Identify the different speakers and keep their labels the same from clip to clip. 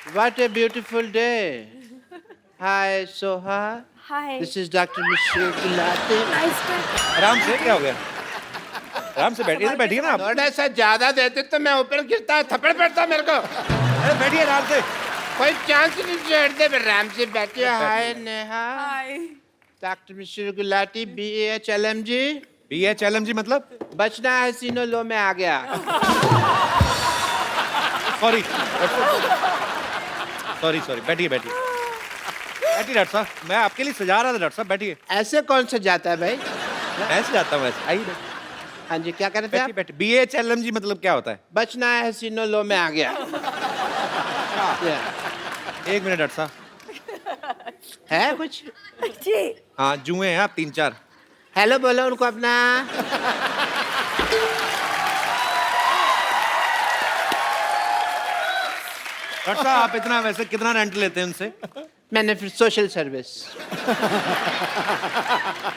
Speaker 1: What a beautiful day. Hi, Soha.
Speaker 2: Hi.
Speaker 1: This is Dr. Michelle Gulati.
Speaker 2: Nice to.
Speaker 3: आराम से क्या हो गया? आराम से बैठिए, इधर बैठिए ना आप।
Speaker 1: थोड़ा सा ज्यादा देते तो मैं ऊपर गिरता, थप्पड़ पड़ता मेरे को।
Speaker 3: अरे बैठिए आराम से।
Speaker 1: कोई चांस नहीं छोड़ते, आराम से बैठिए। हाय नेहा।
Speaker 2: Hi.
Speaker 1: डॉक्टर मिश्र गुलाटी, BHLMG।
Speaker 3: BHLMG मतलब?
Speaker 1: बचना है सीनो लो में आ गया।
Speaker 3: सॉरी सॉरी सॉरी, बैठिए बैठिए बैठिए डॉक्टर साहब, मैं आपके लिए सजा रहा था डॉक्टर साहब, बैठिए।
Speaker 1: ऐसे कौन सा जाता है भाई?
Speaker 3: मैं सजाता हूँ ऐसे, आइए
Speaker 1: हाँ जी, क्या कर रहे थे
Speaker 3: बैठिए
Speaker 1: आप?
Speaker 3: बैठिए। BHLMG मतलब क्या होता है?
Speaker 1: बचना है सीनो लो में आ गया।
Speaker 3: एक मिनट डॉक्टर साहब।
Speaker 1: है कुछ?
Speaker 2: जी.
Speaker 3: हाँ जुए हैं आप 3-4।
Speaker 1: हेलो बोलो उनको अपना।
Speaker 3: डॉक्टर साहब आप इतना वैसे कितना रेंट लेते हैं उनसे?
Speaker 1: मैंने फिर सोशल सर्विस।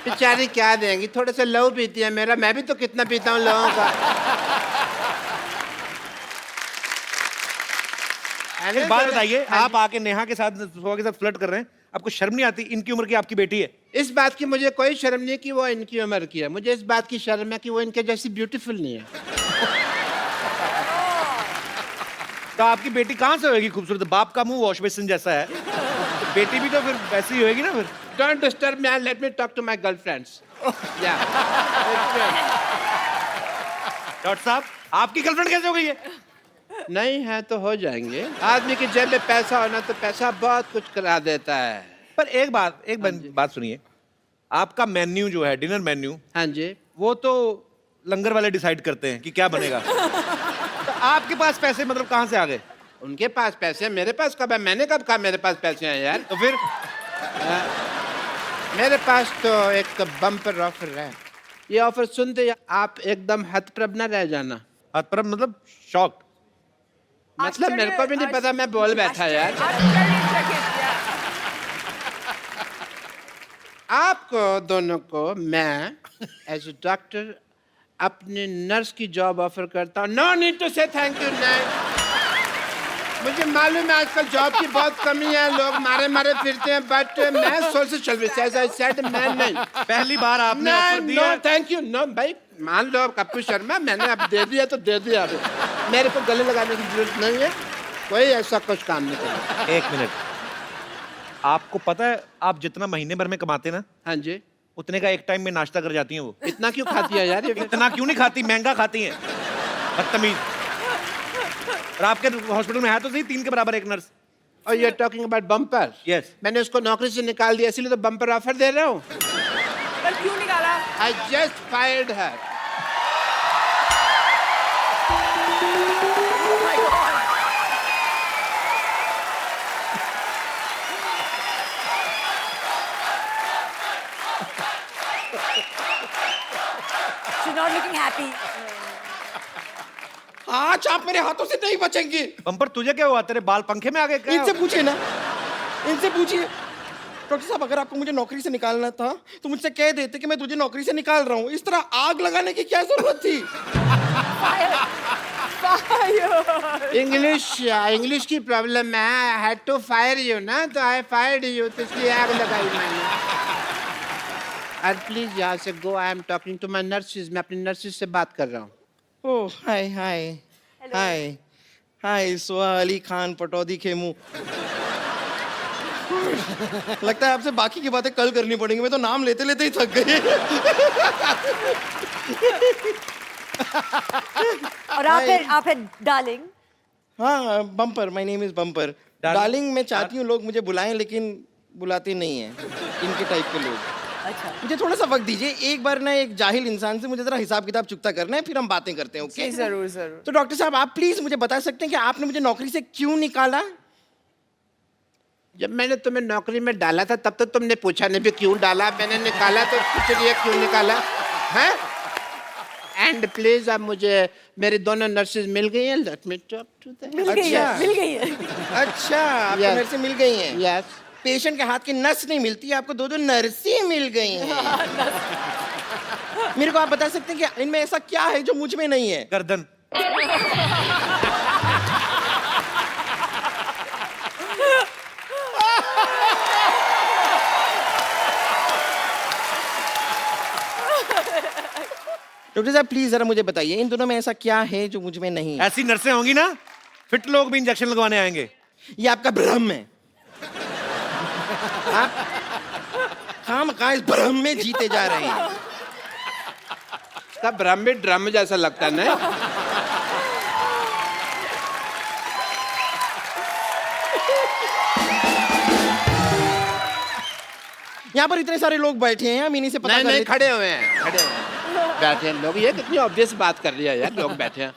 Speaker 1: बेचारी क्या देंगी, थोड़े से लहू पीती है मेरा, मैं भी तो कितना पीता हूँ लोगों का।
Speaker 3: एक बात बताइए, आप आके नेहा के साथ सोहा के साथ फ्लर्ट कर रहे हैं, आपको शर्म नहीं आती? इनकी उम्र की आपकी बेटी है।
Speaker 1: इस बात की मुझे कोई शर्म नहीं कि वो इनकी उम्र की है, मुझे इस बात की शर्म है कि वो इनके जैसी ब्यूटीफुल नहीं है।
Speaker 3: तो आपकी बेटी कहाँ से होगी खूबसूरत? बाप का मुंह वॉश बेसिन जैसा है, तो बेटी भी तो फिर वैसी ही होगी ना फिर।
Speaker 1: Don't disturb me and let me talk to my girlfriends. Yeah.
Speaker 3: Doctor साहब आपकी गर्लफ्रेंड कैसे हो गई है?
Speaker 1: नहीं है तो हो जाएंगे। आदमी की जेब में पैसा होना तो पैसा बहुत कुछ करा देता है।
Speaker 3: पर एक बात सुनिए, आपका मेन्यू जो है, डिनर मेन्यू,
Speaker 1: हाँ जी।
Speaker 3: वो तो लंगर वाले डिसाइड करते हैं कि क्या बनेगा। तो आपके पास पैसे मतलब कहाँ से आ गए?
Speaker 1: उनके पास पैसे हैं, मेरे पास कब है? मैंने कब कहा मेरे पास पैसे हैं यार?
Speaker 3: तो फिर
Speaker 1: मेरे पास तो एक बम्पर ऑफर है। ये ऑफर सुनते ही आप एकदम हतप्रभ न रह जाना।
Speaker 3: पर मतलब शॉक्ड।
Speaker 1: मतलब मेरे को भी नहीं पता, मैं बोल बैठा यार। आपको दोनों को मैं एज ए डॉक्टर अपने नर्स की जॉब ऑफर करता हूँ। नो नीड टू से थैंक यू। नहीं, मुझे मालूम है आजकल जॉब की बहुत कमी है, लोग मारे मारे फिरते हैं, बट मैं social service as I said मैं नहीं।
Speaker 3: पहली बार आपने ऑफर
Speaker 1: नहीं,
Speaker 3: दिया।
Speaker 1: No thank you. नो भाई, मान लो कप्पू शर्मा, मैंने अब दे दिया तो दे दिया। अब मेरे को गले लगाने की जरूरत नहीं है, कोई ऐसा कुछ काम नहीं करना।
Speaker 3: एक मिनट, आपको पता है आप जितना महीने भर में कमाते ना,
Speaker 1: हाँ जी।
Speaker 3: उतने का एक टाइम में नाश्ता कर जाती हैं वो।
Speaker 1: इतना क्यों खाती है यार ये?
Speaker 3: इतना क्यों नहीं खाती? महंगा खाती हैं, बदतमीज। और आपके हॉस्पिटल में है तो सही 3 के बराबर एक नर्स।
Speaker 1: और you are talking about bumper?
Speaker 3: Yes.
Speaker 1: मैंने उसको नौकरी से निकाल दिया, इसलिए तो बम्पर ऑफर दे रहा हूँ।
Speaker 2: पर क्यों निकाला?
Speaker 1: I just fired her.
Speaker 2: She's not looking happy.
Speaker 4: आज आप मेरे हाथों से नहीं बचेंगे।
Speaker 3: बम्पर तुझे क्या हुआ? तेरे बाल पंखे में आ गए क्या?
Speaker 4: इनसे पूछिए ना, इनसे पूछिए। डॉक्टर साहब अगर आपको मुझे नौकरी से निकालना था तो मुझसे कह देते कि मैं तुझे नौकरी से निकाल रहा हूँ। इस तरह आग लगाने की क्या जरूरत थी?
Speaker 1: इंग्लिश की प्रॉब्लम है। I had to fire you ना, तो आई फायर्ड यू, तो इसलिए आग लगाई मैंने। और प्लीज यहाँ से go, I am talking to my nurses, मैं अपनी नर्सिस से बात कर रहा हूँ।
Speaker 4: ओह हाय हाय हाय हाय, सोहा अली खान पटौदी खेमू। लगता है आपसे बाकी की बातें कल करनी पड़ेंगी, मैं तो नाम लेते लेते ही थक गई।
Speaker 2: और आप है डार्लिंग.
Speaker 4: हाँ bumper, my name is bumper. Darling मैं चाहती हूँ लोग मुझे बुलाएं, लेकिन बुलाते नहीं हैं इनके टाइप के लोग।
Speaker 2: अच्छा.
Speaker 4: मुझे थोड़ा सा वक्त दीजिए, एक बार ना एक जाहिल इंसान से मुझे जरा हिसाब किताब चुकता करना है, फिर हम बातें करते हैं। ओके?
Speaker 2: जरूर जरूर.
Speaker 4: तो डॉक्टर साहब आप प्लीज मुझे बता सकते हैं कि आपने मुझे नौकरी से क्यों निकाला?
Speaker 1: जब मैंने तुम्हें नौकरी में डाला था तब तो तुमने पूछा नहीं भी क्यों डाला, मैंने निकाला तो पूछ लिया क्यों निकाला है। एंड प्लीज अब मुझे मेरी दोनों नर्सेज मिल गई हैं, let me talk to them.
Speaker 2: मिल गई है, मिल गई है.
Speaker 4: अच्छा आपको
Speaker 1: Yes.
Speaker 4: नर्सें मिल गई हैं?
Speaker 1: यस।
Speaker 4: पेशेंट के हाथ की नस नहीं मिलती, आपको दो नर्सें मिल गई हैं। मेरे को आप बता सकते हैं कि इनमें ऐसा क्या है जो मुझ में नहीं है?
Speaker 3: गर्दन।
Speaker 4: डॉक्टर साहब प्लीज जरा मुझे बताइए इन दोनों में ऐसा क्या है जो मुझ में नहीं है?
Speaker 3: ऐसी नर्सें होंगी ना, फिट लोग भी इंजेक्शन लगवाने आएंगे।
Speaker 4: ये आपका भ्रम है। आप खामखा इस भ्रम में जीते जा रहे हैं।
Speaker 1: सब ड्रम में ड्रम जैसा लगता है ना।
Speaker 4: यहाँ पर इतने सारे लोग बैठे हैं, हम इन्हीं से पता
Speaker 1: नहीं
Speaker 4: कर
Speaker 1: नहीं,
Speaker 4: लेते-
Speaker 1: खड़े हुए हैं, खड़े हुए हैं, बैठे हैं लोग। ये कितनी ऑब्वियस बात कर रही है यार, लोग बैठे हैं।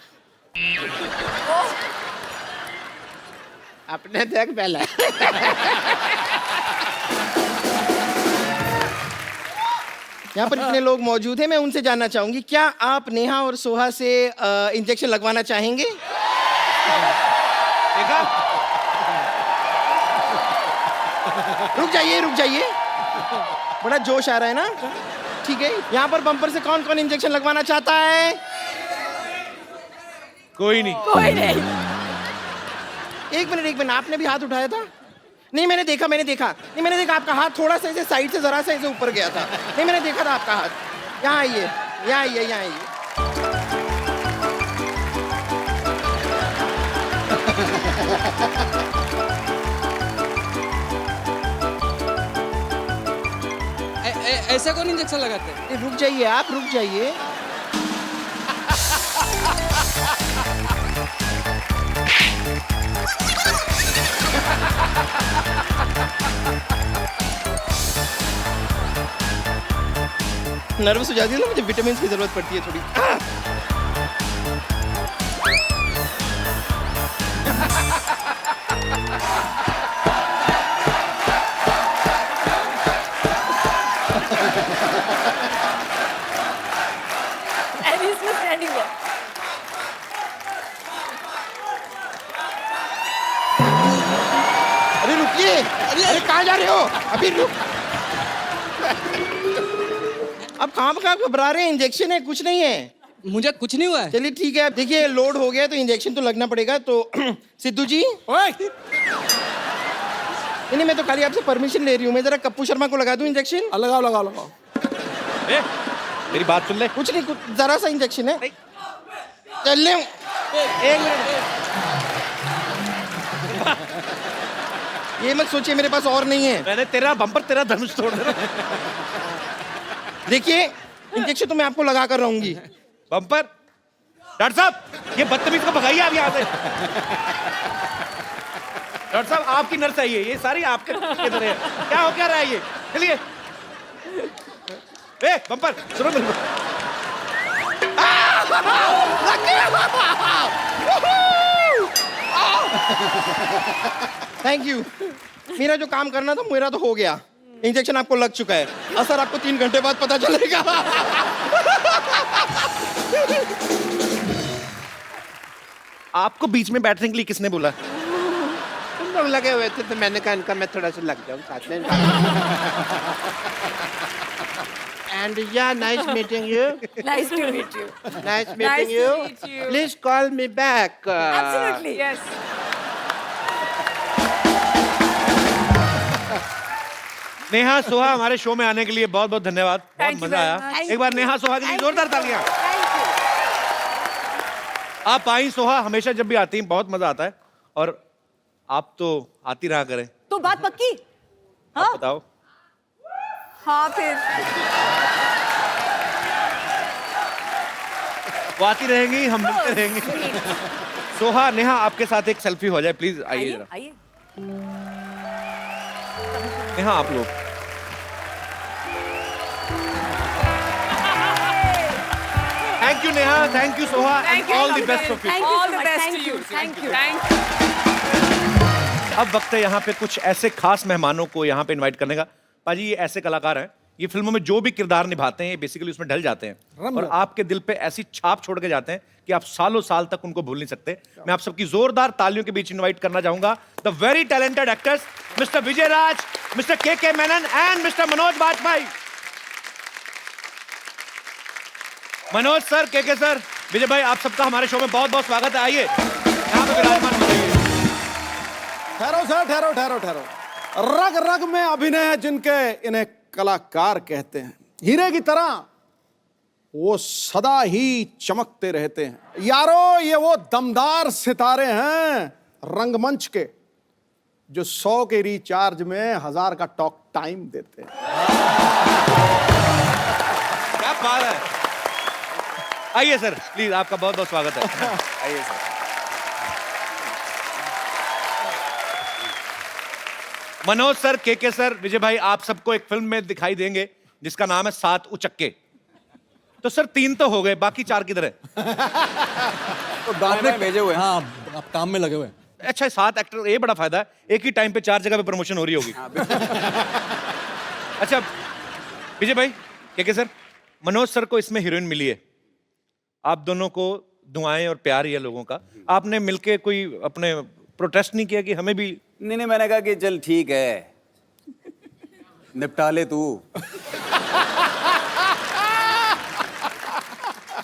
Speaker 1: अपने देख पहले।
Speaker 4: यहाँ पर इतने लोग मौजूद हैं, मैं उनसे जानना चाहूंगी क्या आप नेहा और सोहा से इंजेक्शन लगवाना चाहेंगे?
Speaker 3: देखा?
Speaker 4: रुक जाइए, बड़ा जोश आ रहा है ना। ठीक है, यहाँ पर बम्पर से कौन कौन इंजेक्शन लगवाना चाहता है?
Speaker 3: कोई नहीं।
Speaker 2: कोई नहीं।
Speaker 4: एक मिनट, आपने भी हाथ उठाया था? नहीं मैंने देखा नहीं, आपका हाथ थोड़ा सा ऐसे साइड से जरा सा ऐसे ऊपर गया था। नहीं मैंने देखा था आपका हाथ। यहाँ आइए।
Speaker 5: ऐसा कौन इंजेक्शन लगाते हैं?
Speaker 4: रुक जाइए। नर्वस हो जाती है ना, मुझे विटामिन की जरूरत पड़ती है थोड़ी।
Speaker 2: And he's just standing there.
Speaker 4: अरे रुकिए, अरे कहाँ जा रहे हो? अभी रुक। अब कहाँ घबरा रहे हैं? इंजेक्शन है, कुछ नहीं है।
Speaker 5: मुझे कुछ नहीं हुआ है।
Speaker 4: चलिए ठीक है, देखिए लोड हो गया तो इंजेक्शन तो लगना पड़ेगा। तो सिद्धू जी,
Speaker 5: ओए,
Speaker 4: नहीं मैं तो खाली आपसे परमिशन ले रही हूँ। मैं जरा कप्पू शर्मा को लगा दूँ इंजेक्शन?
Speaker 5: लगाओ।
Speaker 3: ए, मेरी बात सुन ले।
Speaker 4: कुछ नहीं, जरा सा इंजेक्शन है। चल ले। एक मिनट, ये मत सोचिए मेरे पास और नहीं है।
Speaker 3: मैंने तेरा बम्पर, तेरा धनुष तोड़ देना।
Speaker 4: देखिए इंजेक्शन तो मैं आपको लगा कर रहूंगी।
Speaker 3: बम्पर, डॉक्टर साहब, ये बदतमीज को भगाइए आप यहाँ से। डॉक्टर साहब, आपकी नर्स आई है, ये सारी आपके इधर है। क्या रहा है ये? चलिए। ए, बम्पर, सुनो मेरे को।
Speaker 4: Thank you. मेरा जो काम करना था मेरा तो हो गया। इंजेक्शन आपको लग चुका है, असर आपको 3 घंटे बाद पता चलेगा।
Speaker 3: आपको बीच में बैठने के लिए किसने बोला?
Speaker 1: तुम लोग लगे हुए थे तो मैंने कहा इनका मैं थोड़ा सा लग जाऊं साथ में। And yeah, nice meeting you.
Speaker 2: Nice to meet you.
Speaker 1: Nice
Speaker 2: Nice
Speaker 1: meeting
Speaker 2: to
Speaker 1: you.
Speaker 2: meet you.
Speaker 1: Please call me back.
Speaker 2: Absolutely. Yes.
Speaker 3: Neha Soha हमारे शो में आने के लिए बहुत बहुत धन्यवाद। बहुत
Speaker 2: Thank you
Speaker 3: मजा
Speaker 2: very
Speaker 3: आया।
Speaker 2: much.
Speaker 3: एक बार नेहा सोहा के लिए जोरदार तालियां।
Speaker 2: Thank you.
Speaker 3: आप आई सोहा, हमेशा जब भी आती हैं बहुत मजा आता है, और आप तो आती रहा करें।
Speaker 2: तो बात पक्की?
Speaker 3: आप
Speaker 2: हाँ?
Speaker 3: बताओ।
Speaker 2: हाँ फिर।
Speaker 3: वो आती रहेंगी, हम मिलते रहेंगे। सोहा, नेहा, आपके साथ एक सेल्फी हो जाए प्लीज। आइए जरा।
Speaker 2: आइए।
Speaker 3: नेहा, आप लोग। Thank you Neha, thank you Soha, and all the best of you.
Speaker 2: Thank you
Speaker 5: All
Speaker 2: so
Speaker 5: the
Speaker 2: much.
Speaker 5: best
Speaker 2: Thank
Speaker 5: to
Speaker 2: you.
Speaker 5: you.
Speaker 2: Thank you.
Speaker 5: Thank you.
Speaker 3: अब वक्त है यहाँ पे कुछ ऐसे खास मेहमानों को यहाँ पे इनवाइट करने का। पाजी, ये ऐसे कलाकार हैं, ये फिल्मों में जो भी किरदार निभाते हैं ये बेसिकली उसमें ढल जाते हैं और आपके दिल पे ऐसी छाप छोड़ के जाते हैं कि आप सालों साल तक उनको भूल नहीं सकते। मैं आप सबकी जोरदार तालियों के बीच इनवाइट करना चाहूंगा the very talented actors mister Vijay Raj, mister K Menon and mister Manoj Bajpayee. Manoj sir, K sir, Vijay भाई, आप सबका हमारे शो में बहुत बहुत स्वागत है। आइए यहाँ पे विराजमान हो जाइए।
Speaker 6: ठहरो सर, ठहरो। रग रग में अभिनय है जिनके, इन्हें कलाकार कहते हैं। हीरे की तरह वो सदा ही चमकते रहते हैं। यारो, ये वो दमदार सितारे हैं रंगमंच के जो 100 के रिचार्ज में 1000 का टॉक टाइम देते हैं।
Speaker 3: क्या बात है। आइए सर, प्लीज, आपका बहुत बहुत स्वागत है। आइए sir. Manoj sir, K sir, Vijay भाई, आप सबको एक फिल्म में दिखाई देंगे जिसका नाम है 7 उचक्के। तो सर 3 तो हो गए, बाकी 4 किधर है?
Speaker 7: तो दाएं में भेजे हुए। हाँ, आप काम में लगे हुए हैं।
Speaker 3: अच्छा, 7 एक्टर, ये बड़ा फायदा है, एक ही टाइम पे 4 जगह पे प्रमोशन हो रही होगी। अच्छा विजय भाई, के सर, मनोज सर को इसमें हीरोइन मिली है, आप दोनों को दुआएं और प्यार ये लोगों का, आपने मिलके कोई अपने प्रोटेस्ट नहीं किया कि हमें भी?
Speaker 7: नहीं, मैंने कहा कि चल ठीक है, निपटा ले तू,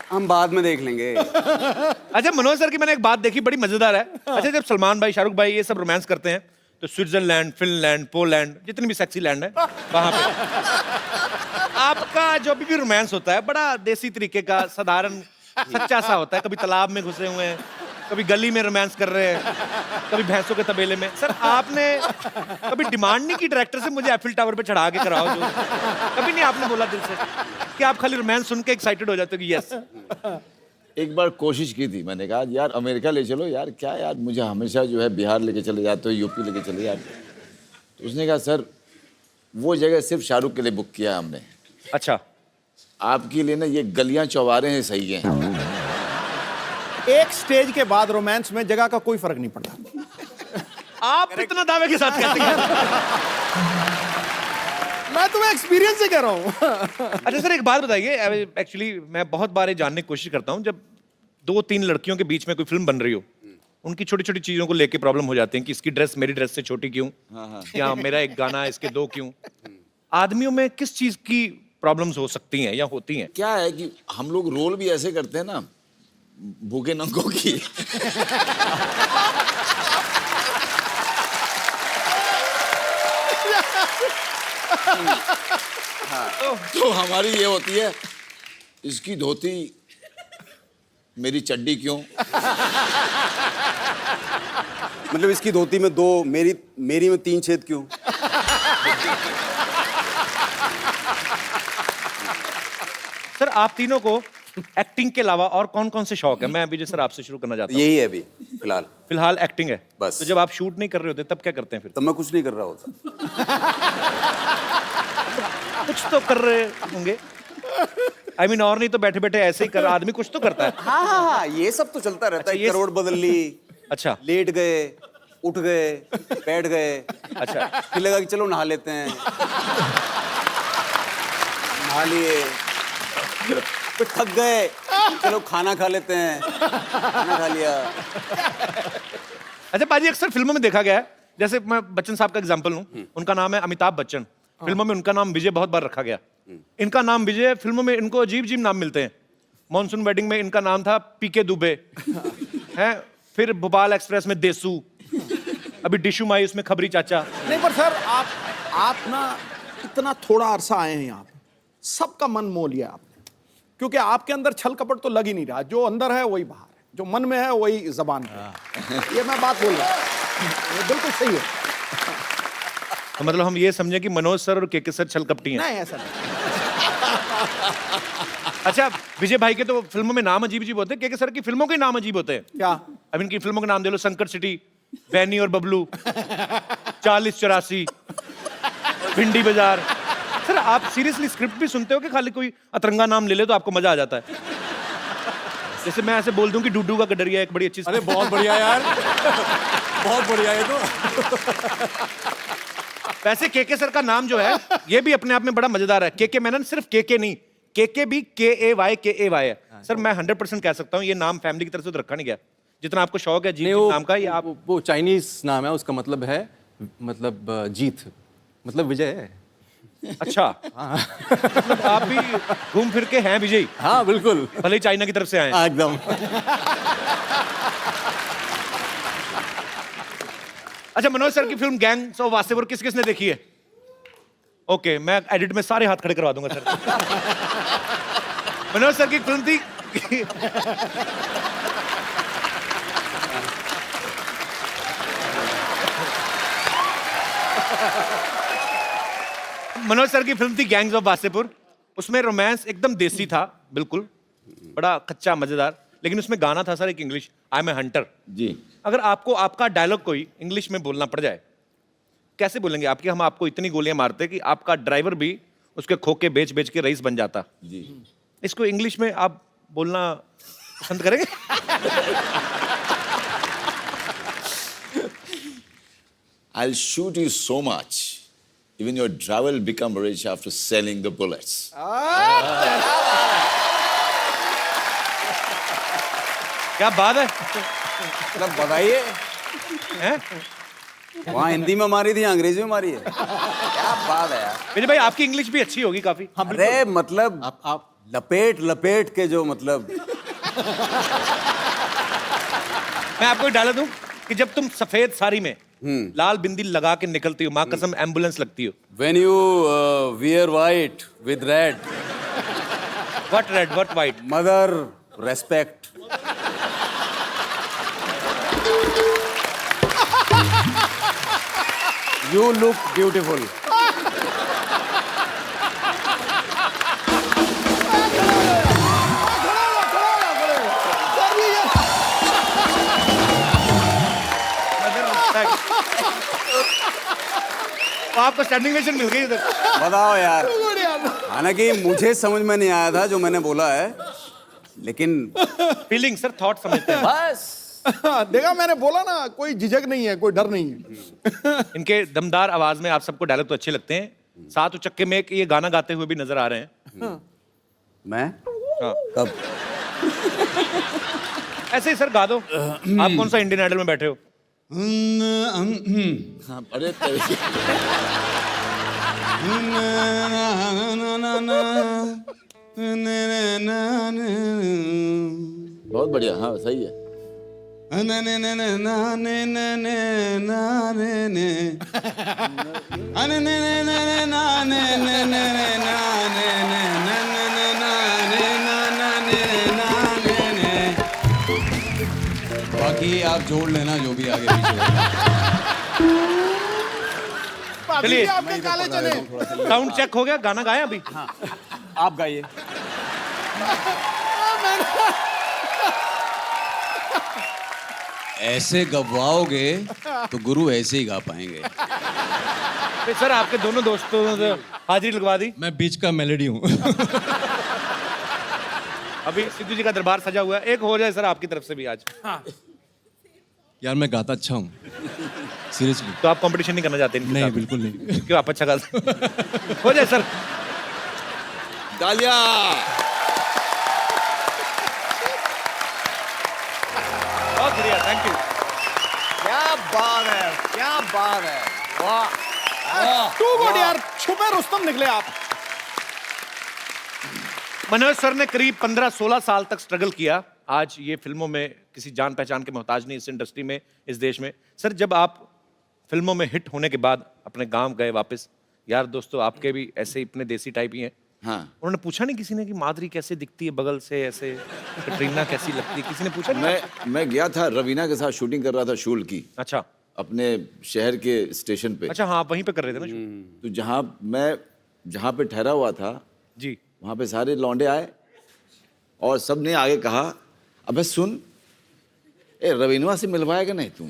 Speaker 7: हम बाद में देख लेंगे।
Speaker 3: अच्छा मनोज सर की मैंने एक बात देखी, बड़ी मजेदार है। अच्छा, जब सलमान भाई, शाहरुख भाई ये सब रोमांस करते हैं तो स्विट्जरलैंड, फिनलैंड, पोलैंड, जितनी भी सेक्सी लैंड है वहां पे आपका जो भी रोमांस होता है बड़ा देसी तरीके का, साधारण सच्चा सा होता है। कभी तालाब में घुसे हुए हैं, कभी गली में रोमांस कर रहे हैं, कभी भैंसों के तबेले में। सर आपने कभी डिमांड नहीं की डायरेक्टर से मुझे एफिल टावर पे चढ़ा के कराओ? जो कभी नहीं आपने बोला दिल से कि आप खाली रोमांस सुन के एक्साइटेड हो जाते हो कि यस?
Speaker 8: एक बार कोशिश की थी, मैंने कहा यार अमेरिका ले चलो यार, क्या यार मुझे हमेशा जो है बिहार लेके चले जाते हो, यूपी लेके चले जाते हो। तो उसने कहा सर वो जगह सिर्फ शाहरुख के लिए बुक किया हमने,
Speaker 3: अच्छा
Speaker 8: आपके लिए ना ये गलियां चौबारे हैं सही हैं।
Speaker 6: एक स्टेज के बाद रोमांस में जगह का कोई फर्क नहीं पड़ता।
Speaker 3: आप इतना दावे के साथ कहते हैं?
Speaker 6: मैं तुम्हें एक्सपीरियंस से कह रहा हूँ।
Speaker 3: अच्छा सर एक बात बताइए, एक्चुअली मैं बहुत बार ये जानने की कोशिश करता हूँ, जब 2-3 लड़कियों के बीच में कोई फिल्म बन रही हो, उनकी छोटी छोटी चीजों को लेके प्रॉब्लम हो जाती है कि इसकी ड्रेस मेरी ड्रेस से छोटी क्यों, या मेरा एक गाना इसके 2 क्यों। आदमियों में किस चीज की प्रॉब्लम्स हो सकती हैं या होती हैं?
Speaker 8: क्या है कि हम लोग रोल भी ऐसे करते हैं ना भूखे नंगों की। तो हमारी ये होती है, इसकी धोती मेरी चड्डी क्यों।
Speaker 7: मतलब इसकी धोती में 2, मेरी में 3 छेद क्यों?
Speaker 3: सर आप तीनों को एक्टिंग के अलावा और कौन कौन से शौक है? मैं विजय सर आपसे शुरू करना चाहता हूँ।
Speaker 7: यही है अभी
Speaker 3: फिलहाल एक्टिंग है
Speaker 7: बस।
Speaker 3: तो जब आप शूट नहीं कर रहे होते तब क्या करते हैं फिर?
Speaker 7: तब मैं कुछ नहीं कर रहा होता।
Speaker 3: कुछ तो कर रहे होंगे, I mean, और नहीं तो बैठे बैठे ऐसे ही कर, आदमी कुछ तो करता है।
Speaker 7: हाँ, ये सब तो चलता रहता है।
Speaker 3: अच्छा,
Speaker 7: करोड़ बदल ली,
Speaker 3: अच्छा
Speaker 7: लेट गए, उठ गए, बैठ गए,
Speaker 3: अच्छा
Speaker 7: फिर लगा कि चलो नहा लेते हैं, नहा लिए, फिर थक गए, चलो खाना खा लेते हैं, खाना खा लिया।
Speaker 3: अच्छा पाजी, अक्सर फिल्मों में देखा गया है, जैसे मैं बच्चन साहब का एग्जांपल लूं, उनका नाम है अमिताभ बच्चन, फिल्मों में उनका नाम विजय बहुत बार रखा गया। इनका नाम विजय, फिल्मों में इनको अजीब अजीब नाम मिलते हैं। मॉनसून वेडिंग में इनका नाम था पीके दुबे है, फिर भोपाल एक्सप्रेस में देसू, अभी डिशू माई उसमें खबरी चाचा।
Speaker 6: नहीं पर सर आप ना इतना थोड़ा अरसा आए हैं यहाँ पे, सबका मन मोह लिया आपने, क्योंकि आपके अंदर छल कपट तो लग ही नहीं रहा। जो अंदर है वही बाहर है, जो मन में है वही जबान पे। ये मैं बात बोल रहा हूँ, ये बिल्कुल सही है।
Speaker 3: तो मतलब हम ये समझे कि मनोज सर और के सर छल कपटी हैं?
Speaker 6: नहीं ऐसा नहीं।
Speaker 3: अच्छा विजय भाई के तो फिल्मों में नाम अजीब अजीब होते हैं, के सर की फिल्मों के नाम अजीब होते हैं।
Speaker 6: क्या?
Speaker 3: अब इनकी फिल्मों के नाम दे लो, संकट सिटी, बैनी और बबलू, 4084, भिंडी बाजार। सर आप सीरियसली स्क्रिप्ट भी सुनते हो कि खाली कोई अतरंगा नाम ले ले तो आपको मजा आ जाता है? जैसे मैं ऐसे बोल दूं कि डूडू का गडरिया एक बड़ी अच्छी।
Speaker 7: अरे बहुत बढ़िया यार, बहुत बढ़िया है। तो
Speaker 3: वैसे के सर का नाम जो है ये भी अपने आप में बड़ा मजेदार है। के मैनन सिर्फ के नहीं, के भी KAY है। सर मैं 100% कह सकता हूँ ये नाम फैमिली की तरफ से तो रखा नहीं गया, जितना आपको शौक है जीत नाम का। ये आप
Speaker 9: वो चाइनीज नाम है, उसका मतलब है जीत, मतलब विजय है।
Speaker 3: अच्छा मतलब आप भी घूम फिर के हैं विजय?
Speaker 9: हाँ बिल्कुल,
Speaker 3: भले ही चाइना की तरफ से आए।
Speaker 9: एकदम।
Speaker 3: अच्छा मनोज सर की फिल्म गैंग्स ऑफ वासेपुर किस किसने देखी है? ओके, मैं एडिट में सारे हाथ खड़े करवा दूंगा सर। मनोज सर की फिल्म थी मनोज सर की फिल्म थी गैंग्स ऑफ वासेपुर। उसमें रोमांस एकदम देसी था, बिल्कुल बड़ा कच्चा मजेदार, लेकिन उसमें गाना था सर एक English, I am a hunter.
Speaker 8: जी।
Speaker 3: अगर आपको आपका डायलॉग कोई इंग्लिश में बोलना पड़ जाए, कैसे बोलेंगे? आपकी हम आपको इतनी गोलियां मारते कि आपका ड्राइवर भी उसके खोखे बेच बेच के रईस बन जाता।
Speaker 8: जी।
Speaker 3: इसको इंग्लिश में आप बोलना पसंद करेंगे?
Speaker 8: I'll shoot you so much, even your driver will become rich after selling the bullets.
Speaker 3: क्या बात है?
Speaker 7: मतलब बताइए,
Speaker 3: हैं?
Speaker 7: वहाँ हिंदी में मारी थी, अंग्रेजी में मारी है? क्या बात है यार।
Speaker 3: विजय भाई आपकी इंग्लिश भी अच्छी होगी काफी।
Speaker 7: अरे मतलब आप लपेट लपेट के जो मतलब
Speaker 3: मैं आपको एक डायलॉग दूं कि जब तुम सफेद साड़ी में लाल बिंदी लगा के निकलती हो, माँ कसम एम्बुलेंस लगती हो।
Speaker 7: when you wear white with red,
Speaker 3: What red, what white?
Speaker 7: mother respect. You look beautiful.
Speaker 3: तो आपको स्टैंडिंग ओवेशन मिल गई उधर।
Speaker 7: बताओ यार, हालांकि मुझे समझ में नहीं आया था जो मैंने बोला है, लेकिन
Speaker 3: फीलिंग सर, थॉट समझते हैं।
Speaker 7: बस
Speaker 6: देखा, मैंने बोला ना, कोई झिझक नहीं है, कोई डर नहीं है।
Speaker 3: इनके दमदार आवाज में आप सबको डायलॉग तो अच्छे लगते हैं, साथ उचक्के में एक ये गाना गाते हुए भी नजर आ रहे हैं।
Speaker 7: मैं
Speaker 3: हाँ।
Speaker 7: कब
Speaker 3: ऐसे ही सर गा दो। आप कौन सा इंडियन आइडल में बैठे हो?
Speaker 8: हाँ, अरे तेरी- बहुत बढ़िया, हाँ सही है।
Speaker 9: बाकी आप जोड़ लेना जो भी आगे पीछे होगा।
Speaker 3: चलिए,
Speaker 6: आपके काले चने।
Speaker 3: साउंड चेक हो गया, गाना गाया अभी?
Speaker 7: आप गाइए।
Speaker 9: ऐसे गवाओगे तो गुरु ऐसे ही गा पाएंगे।
Speaker 3: तो सर आपके दोनों दोस्तों ने हाजिरी लगवा दी।
Speaker 9: मैं बीच का मेलोडी हूँ।
Speaker 3: अभी सिद्धू जी का दरबार सजा हुआ है, एक हो जाए सर आपकी तरफ से भी आज।
Speaker 9: यार मैं गाता अच्छा हूँ, सीरियसली।
Speaker 3: तो आप कंपटीशन नहीं करना चाहते इनके
Speaker 9: नहीं,
Speaker 3: साथ?
Speaker 9: बिल्कुल नहीं।
Speaker 3: क्यों, आप अच्छा गाते हो जाए सर।
Speaker 8: तालियां।
Speaker 3: बहुत बढ़िया, थैंक यू।
Speaker 7: क्या बात है, क्या बात है, वाह।
Speaker 6: टू गुड यार, छुपे रुस्तम निकले आप।
Speaker 3: मनोज सर ने करीब 15-16 साल तक स्ट्रगल किया। आज ये फिल्मों में किसी जान पहचान के मोहताज नहीं, इस इंडस्ट्री में, इस देश में। सर जब आप फिल्मों में हिट होने के बाद अपने गांव गए वापस, यार दोस्तों आपके भी ऐसे ही इतने देसी टाइप ही हैं,
Speaker 8: हाँ।
Speaker 3: उन्होंने पूछा नहीं किसी ने कि माधुरी कैसे दिखती है बगल से, ऐसे कटरीना कैसी लगती है? किसी ने पूछा नहीं?
Speaker 8: मैं गया था, रवीना के साथ शूटिंग कर रहा था शूल की,
Speaker 3: अच्छा
Speaker 8: अपने शहर के स्टेशन पे।
Speaker 3: अच्छा, हाँ वहीं पे कर रहे थे ना shoot?
Speaker 8: तो जहाँ पे ठहरा हुआ था
Speaker 3: जी।
Speaker 8: वहाँ पे सारे लौंडे आए और सब ने आगे कहा, अबे सुन, ए रवीनवा से मिलवाएगा नहीं तू?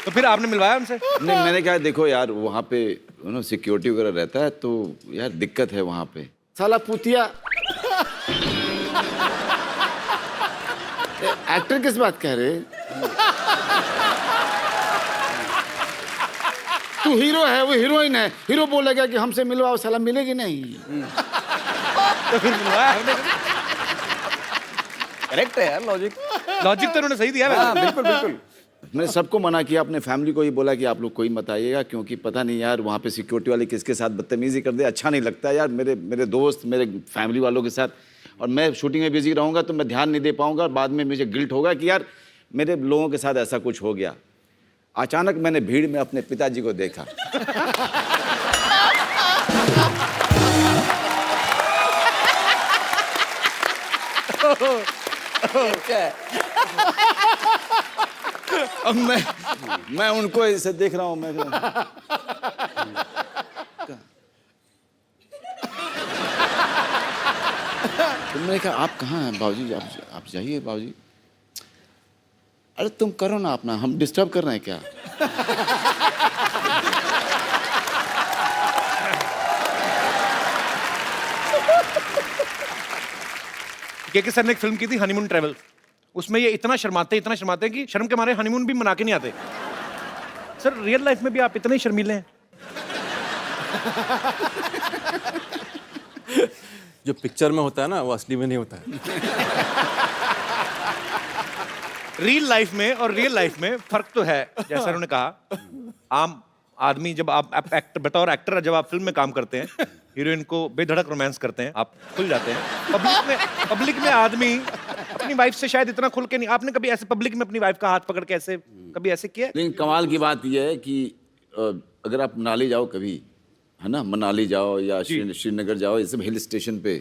Speaker 3: तो फिर आपने मिलवाया उनसे?
Speaker 8: नहीं, मैंने कहा देखो यार, वहाँ पे सिक्योरिटी वगैरह रहता है, तो यार दिक्कत है वहाँ पे। साला पुतिया, एक्टर किस बात कह रहे? तू हीरो है, वो हीरोइन है, हीरो बोलेगा कि हमसे मिलवाओ, साला मिलेगी नहीं।
Speaker 3: तो फिर मिलवाया हमने।
Speaker 7: करेक्ट है यार, लॉजिक।
Speaker 3: लॉजिक तो उन्होंने सही दिया
Speaker 7: हाँ,
Speaker 3: वैसे।
Speaker 7: बिल्कुल बिल्कुल।
Speaker 8: मैंने सबको मना किया, अपने फैमिली को ही बोला कि आप लोग कोई मत आइएगा, क्योंकि पता नहीं यार वहाँ पे सिक्योरिटी वाले किसके साथ बदतमीजी कर दे, अच्छा नहीं लगता यार। मेरे दोस्त, मेरे फैमिली वालों के साथ, और मैं शूटिंग में बिजी रहूँगा तो मैं ध्यान नहीं दे पाऊँगा, बाद में मुझे गिल्ट होगा कि यार मेरे लोगों के साथ ऐसा कुछ हो गया। अचानक मैंने भीड़ में अपने पिताजी को देखा। अब मैं उनको ऐसे देख रहा हूँ मैं तुमने कहा आप कहाँ हैं बाबूजी, आप जाइए बाबूजी। अरे तुम करो ना अपना, हम डिस्टर्ब कर रहे हैं क्या?
Speaker 3: के सर ने एक फिल्म की थी हनीमून ट्रेवल, उसमें ये इतना शर्माते हैं कि शर्म के मारे हनीमून भी मना के नहीं आते। सर रियल लाइफ में भी आप इतने ही शर्मीले हैं?
Speaker 9: जो पिक्चर में होता है ना वो असली में नहीं होता है।
Speaker 3: रियल लाइफ में और रियल लाइफ में फर्क तो है, जैसा उन्होंने कहा। आम आदमी जब आप एक्टर, बतौर एक्टर जब आप फिल्म में काम करते हैं, हीरोइन को बेधड़क रोमांस करते हैं, आप खुल जाते हैं। पब्लिक में आदमी अपनी वाइफ से शायद इतना खुल के नहीं। आपने कभी ऐसे पब्लिक में अपनी वाइफ का हाथ पकड़ के ऐसे कभी ऐसे किया?
Speaker 8: लेकिन कमाल की बात यह है कि अगर आप मनाली जाओ कभी, है ना, मनाली जाओ या श्रीनगर जाओ, ये सब हिल स्टेशन पे,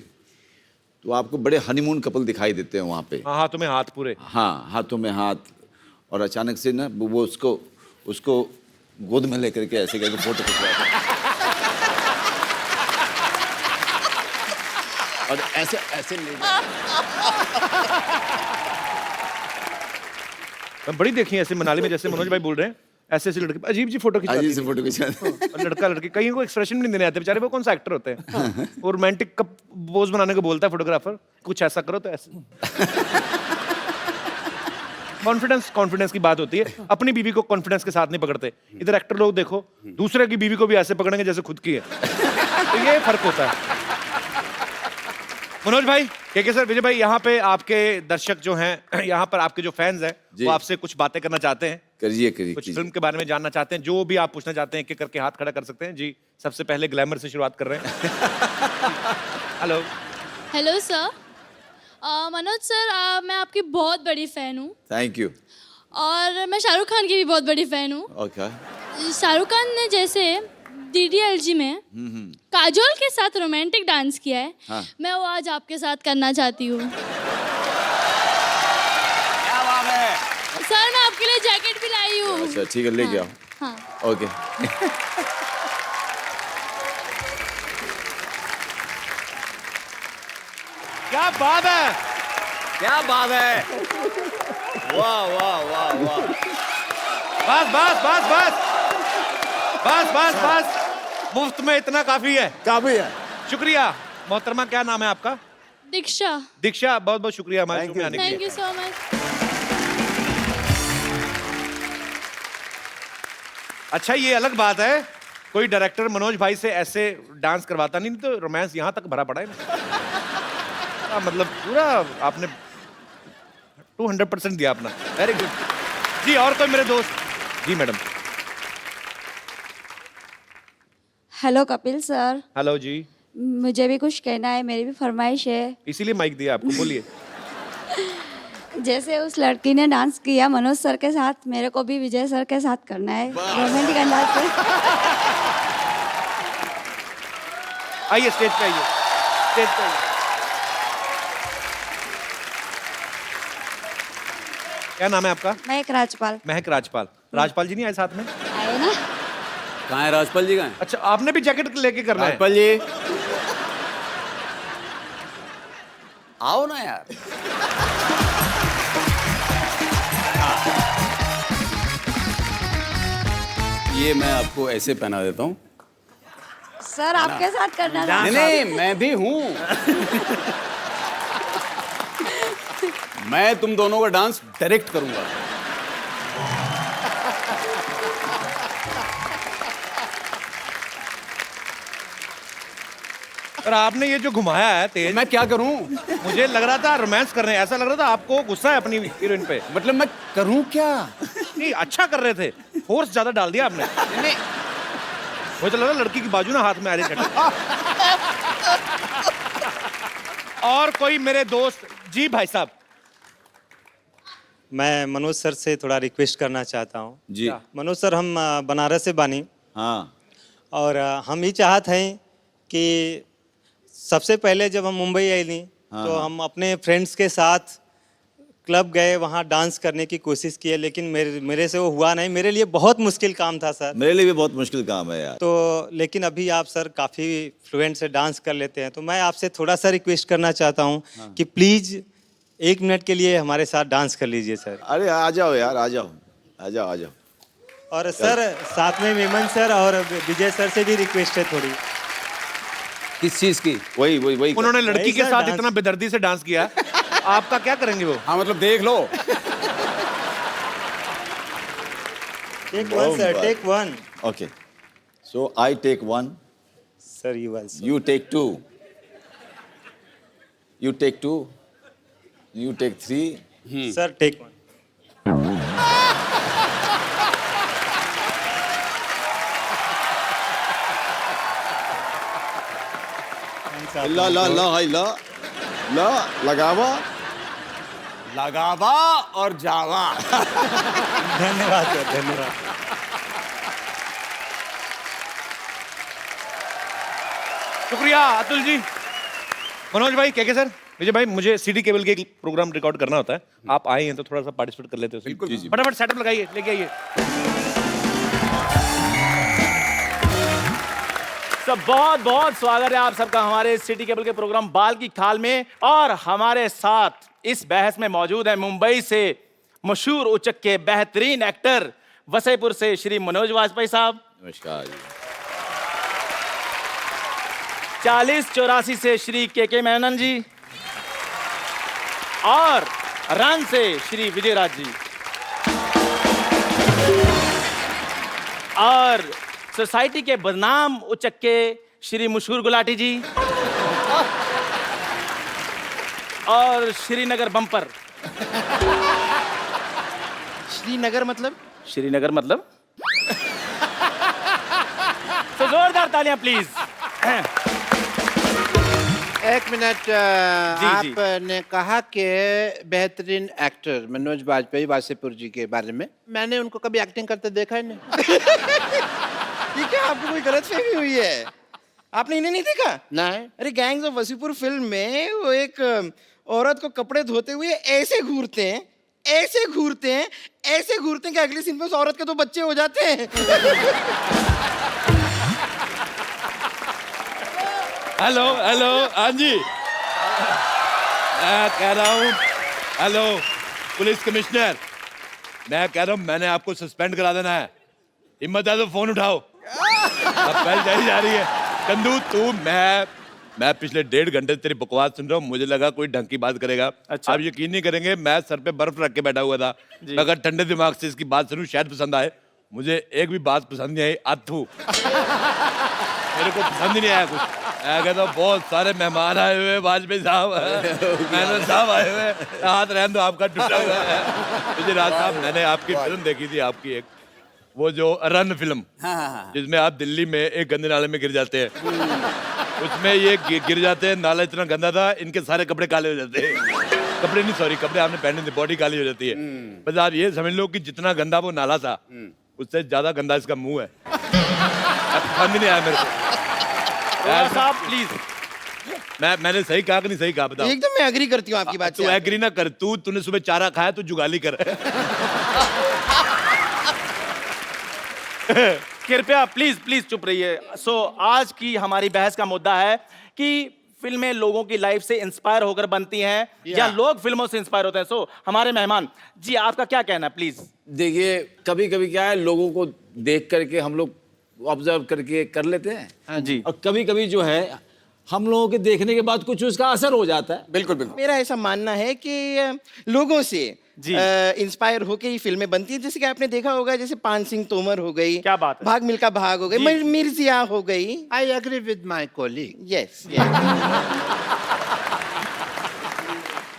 Speaker 8: तो आपको बड़े हनीमून कपल दिखाई देते हैं वहाँ पे।
Speaker 3: हाँ, हाथों में हाथ पूरे।
Speaker 8: हाँ, हाथों में हाथ, और अचानक से ना वो उसको गोद में लेकर के ऐसे करके फोटो खिंचवाते हैं। और ऐसे ले
Speaker 3: बड़ी देखी है ऐसे मनाली में, जैसे मनोज भाई बोल रहे हैं, ऐसे ऐसे लड़के अजीब जी फोटो खिंचाते
Speaker 8: अजीब से फोटो खिंचाते हैं।
Speaker 3: और लड़का लड़की कहीं को एक्सप्रेशन भी नहीं देने आते बेचारे, वो कौन सा एक्टर होते हैं। वो रोमांटिक का पोज बनाने को बोलता है फोटोग्राफर, कुछ ऐसा करो तो ऐसे। कॉन्फिडेंस की बात होती है। अपनी बीवी को कॉन्फिडेंस के साथ नहीं पकड़ते। इधर एक्टर लोग देखो, दूसरे की बीवी को भी ऐसे पकड़ेंगे जैसे खुद की है। तो ये फर्क होता है। मनोज भाई, के सर, विजय भाई, यहाँ पे आपके दर्शक जो हैं, यहाँ पर आपके जो फैंस हैं, वो आपसे कुछ बातें करना चाहते हैं।
Speaker 8: करिए
Speaker 3: कुछ फिल्म के बारे में जानना चाहते हैं, जो भी आप पूछना चाहते हैं, एक करके हाथ खड़ा कर सकते हैं। जी, सबसे पहले ग्लैमर से शुरुआत कर रहे हैं। Hello.
Speaker 10: Hello sir. Manoj sir, मैं आपकी बहुत बड़ी फ़ैन हूँ।
Speaker 8: Thank you.
Speaker 10: और मैं शाहरुख खान की भी बहुत बड़ी फ़ैन हूँ।
Speaker 8: ओके।
Speaker 10: शाहरुख खान ने जैसे DDLG में काजोल के साथ रोमांटिक डांस किया है,
Speaker 8: हाँ।
Speaker 10: मैं वो आज आपके साथ करना चाहती हूँ।
Speaker 8: क्या बात है?
Speaker 10: सर, मैं आपके लिए जैकेट भी लाई हूँ।
Speaker 8: अच्छा, ठीक है, लेके आओ।
Speaker 10: हाँ।
Speaker 8: ओके।
Speaker 3: क्या बात है,
Speaker 8: क्या बात है? वाह वाह वाह वाह।
Speaker 3: बस। मुफ्त में इतना काफी है। शुक्रिया। मोहतरमा, क्या नाम है आपका?
Speaker 10: दीक्षा।
Speaker 3: दीक्षा, बहुत बहुत शुक्रिया हमारे शो में आने के लिए।
Speaker 10: Thank you so much. अच्छा,
Speaker 3: ये अलग बात है, कोई डायरेक्टर मनोज भाई से ऐसे डांस करवाता नहीं, तो रोमांस यहाँ तक भरा पड़ा है। मतलब पूरा आपने 200% दिया अपना। वेरी गुड जी। और कोई मेरे दोस्त? जी madam.
Speaker 11: Hello Kapil sir.
Speaker 3: Hello जी।
Speaker 11: मुझे भी कुछ कहना है, मेरी भी फरमाइश है।
Speaker 3: इसीलिए माइक दिया आपको, बोलिए।
Speaker 11: जैसे उस लड़की ने डांस किया मनोज सर के साथ, मेरे को भी विजय सर के साथ करना है, रोमांटिक अंदाज से।
Speaker 3: आइए स्टेज पे आइए। क्या नाम है आपका?
Speaker 11: महक राजपाल।
Speaker 3: महक राजपाल। राजपाल जी नहीं आए साथ में?
Speaker 11: आए ना।
Speaker 7: कहाँ है राजपाल जी? कहाँ है?
Speaker 3: अच्छा, आपने भी जैकेट लेके करना है?
Speaker 7: राजपाल जी आओ ना यार। ये मैं आपको ऐसे पहना देता हूँ।
Speaker 11: सर आपके साथ करना था।
Speaker 7: नहीं, मैं भी हूँ। मैं तुम दोनों का डांस डायरेक्ट करूंगा।
Speaker 3: और आपने ये जो घुमाया है तेज,
Speaker 7: मैं क्या करूं?
Speaker 3: मुझे लग रहा था रोमांस कर रहे हैं, ऐसा लग रहा था आपको गुस्सा है अपनी हीरोइन पे।
Speaker 7: मतलब मैं करूं क्या?
Speaker 3: नहीं, अच्छा कर रहे थे, फोर्स ज्यादा डाल दिया आपने।
Speaker 7: नहीं,
Speaker 3: मुझे लगा लड़की की बाजू ना हाथ में आ रही। और कोई मेरे दोस्त? जी भाई साहब।
Speaker 12: मैं मनोज सर से थोड़ा रिक्वेस्ट करना चाहता हूँ।
Speaker 8: जी।
Speaker 12: मनोज सर, हम बनारस से बानी।
Speaker 8: हाँ।
Speaker 12: और हम ही चाहते हैं कि सबसे पहले जब हम मुंबई आई थी तो हम अपने फ्रेंड्स के साथ क्लब गए, वहाँ डांस करने की कोशिश की है, लेकिन मेरे से वो हुआ नहीं। मेरे लिए बहुत मुश्किल काम था सर।
Speaker 8: मेरे लिए भी बहुत मुश्किल काम है यार।
Speaker 12: तो लेकिन अभी आप सर काफ़ी फ्लुएंट से डांस कर लेते हैं, तो मैं आपसे थोड़ा सा रिक्वेस्ट करना चाहता हूँ कि प्लीज़ 1 मिनट के लिए हमारे साथ डांस कर लीजिए सर।
Speaker 8: अरे आ जाओ यार, आ जाओ आ जाओ आ जाओ।
Speaker 12: और सर साथ में मेमन सर और विजय सर से भी रिक्वेस्ट है थोड़ी।
Speaker 7: किस चीज की?
Speaker 8: वही वही वही
Speaker 3: उन्होंने लड़की
Speaker 12: वही
Speaker 3: के
Speaker 12: सर,
Speaker 3: साथ
Speaker 12: डांस।
Speaker 3: इतना बेदर्दी से डांस किया, आपका क्या करेंगे वो?
Speaker 6: हाँ मतलब देख लो।
Speaker 12: Take 1 sir, take 1।
Speaker 8: Okay, so I take 1,
Speaker 12: sir you also.
Speaker 8: you take 2, you take 2, you take 3।
Speaker 12: Sir take 1।
Speaker 8: ला ला ला हाय ला ला लगावा
Speaker 6: लगावा और जावा।
Speaker 12: धन्यवाद सर, धन्यवाद।
Speaker 3: शुक्रिया अतुल जी। मनोज भाई, के सर, विजय भाई, मुझे सीडी केबल के एक प्रोग्राम रिकॉर्ड करना होता है, आप आए हैं तो थोड़ा सा पार्टिसिपेट कर लेते हो।
Speaker 8: जी, जी।
Speaker 3: फटाफट सेटअप लगाइए, लेके आइए।
Speaker 13: सब बहुत बहुत स्वागत है आप सबका हमारे सिटी केबल के प्रोग्राम बाल की खाल में। और हमारे साथ इस बहस में मौजूद है मुंबई से मशहूर उचक के बेहतरीन एक्टर, वसईपुर से श्री मनोज वाजपेयी साहब,
Speaker 8: नमस्कार जी।
Speaker 13: 4084 से श्री के मेनन जी, और रन से श्री विजय राज जी, और सोसाइटी के बदनाम उचक के श्री मशहूर गुलाटी जी, और श्रीनगर बम्पर।
Speaker 4: श्रीनगर मतलब?
Speaker 13: श्रीनगर मतलब तो जोरदार तालियां प्लीज।
Speaker 1: एक मिनट, आपने कहा कि बेहतरीन एक्टर मनोज वाजपेयी वासेपुर जी के बारे में, मैंने उनको कभी एक्टिंग करते देखा ही नहीं।
Speaker 4: ये क्या आपको कोई गलतफहमी हुई है? आपने इन्हें नहीं देखा?
Speaker 1: नहीं।
Speaker 4: अरे गैंग्स ऑफ वसीपुर फिल्म में वो एक औरत को कपड़े धोते हुए ऐसे घूरते हैं, ऐसे घूरते हैं, ऐसे घूरते हैं कि अगले सीन में उस औरत के 2 बच्चे हो जाते हैं।
Speaker 3: हेलो हेलो, हाँ जी, मैं कह रहा हूँ, हेलो पुलिस कमिश्नर, मैं कह रहा हूँ मैंने आपको सस्पेंड करा देना है। हिम्मत है तो फोन उठाओ। अब पहल जारी जा रही है। कंदू तू, मैं पिछले 1.5 घंटे तेरी बकवास सुन रहा हूँ, मुझे लगा कोई ढंग की बात करेगा।
Speaker 13: अच्छा।
Speaker 3: आप यकीन नहीं करेंगे, मैं सर पे बर्फ रख के बैठा हुआ था, मैं अगर ठंडे दिमाग से इसकी बात सुनूं शायद पसंद आए। मुझे एक भी बात पसंद नहीं आई। अथू मेरे को पसंद ही नहीं आया कुछ। मैं कहता हूँ बहुत सारे मेहमान आए हुए, वाजपेयी साहब, मेनन साहब आए हुए, हाथ रहने दो, आपका टूटा हुआ है। मुझे राज साहब, मैंने आपकी फिल्म देखी थी, आपकी एक वो जो रन फिल्म, जिसमें आप दिल्ली में एक गंदे नाले में गिर जाते हैं, उसमें ये गिर जाते हैं, नाला इतना गंदा था, इनके सारे कपड़े काले हो जाते हैं। कपड़े नहीं, सॉरी, कपड़े आपने पहने थे, बॉडी काली हो जाती है। बस आप ये समझ लो कि जितना गंदा वो नाला था, उससे ज्यादा गंदा इसका मुंह है। पसंद नहीं आया मेरे को। साहब प्लीज, मैंने सही कहा कि नहीं सही कहा, बताओ।
Speaker 4: एकदम मैं एग्री करती हूँ आपकी बात से।
Speaker 3: तू एग्री ना कर, तूने सुबह चारा खाया, तू जुगाली कर।
Speaker 13: कृपया प्लीज प्लीज चुप रहिए। सो आज की हमारी बहस का मुद्दा है कि फिल्में लोगों की लाइफ से इंस्पायर होकर बनती हैं या लोग फिल्मों से इंस्पायर होते हैं। सो हमारे मेहमान जी, आपका क्या कहना है प्लीज?
Speaker 8: देखिए, कभी कभी क्या है, लोगों को देख करके हम लोग ऑब्जर्व करके कर लेते हैं।
Speaker 13: हाँ जी।
Speaker 8: और कभी कभी जो है हम लोगों के देखने के बाद कुछ उसका असर हो जाता है।
Speaker 6: बिल्कुल बिल्कुल।
Speaker 4: मेरा ऐसा मानना है कि लोगों से इंस्पायर होके ही फिल्में बनती हैं। जैसे कि आपने देखा होगा, जैसे पान सिंह तोमर हो गई,
Speaker 13: क्या बात है,
Speaker 4: भाग मिल्खा भाग हो गई, मिर्जिया हो गई।
Speaker 1: I agree with my colleague.
Speaker 4: Yes.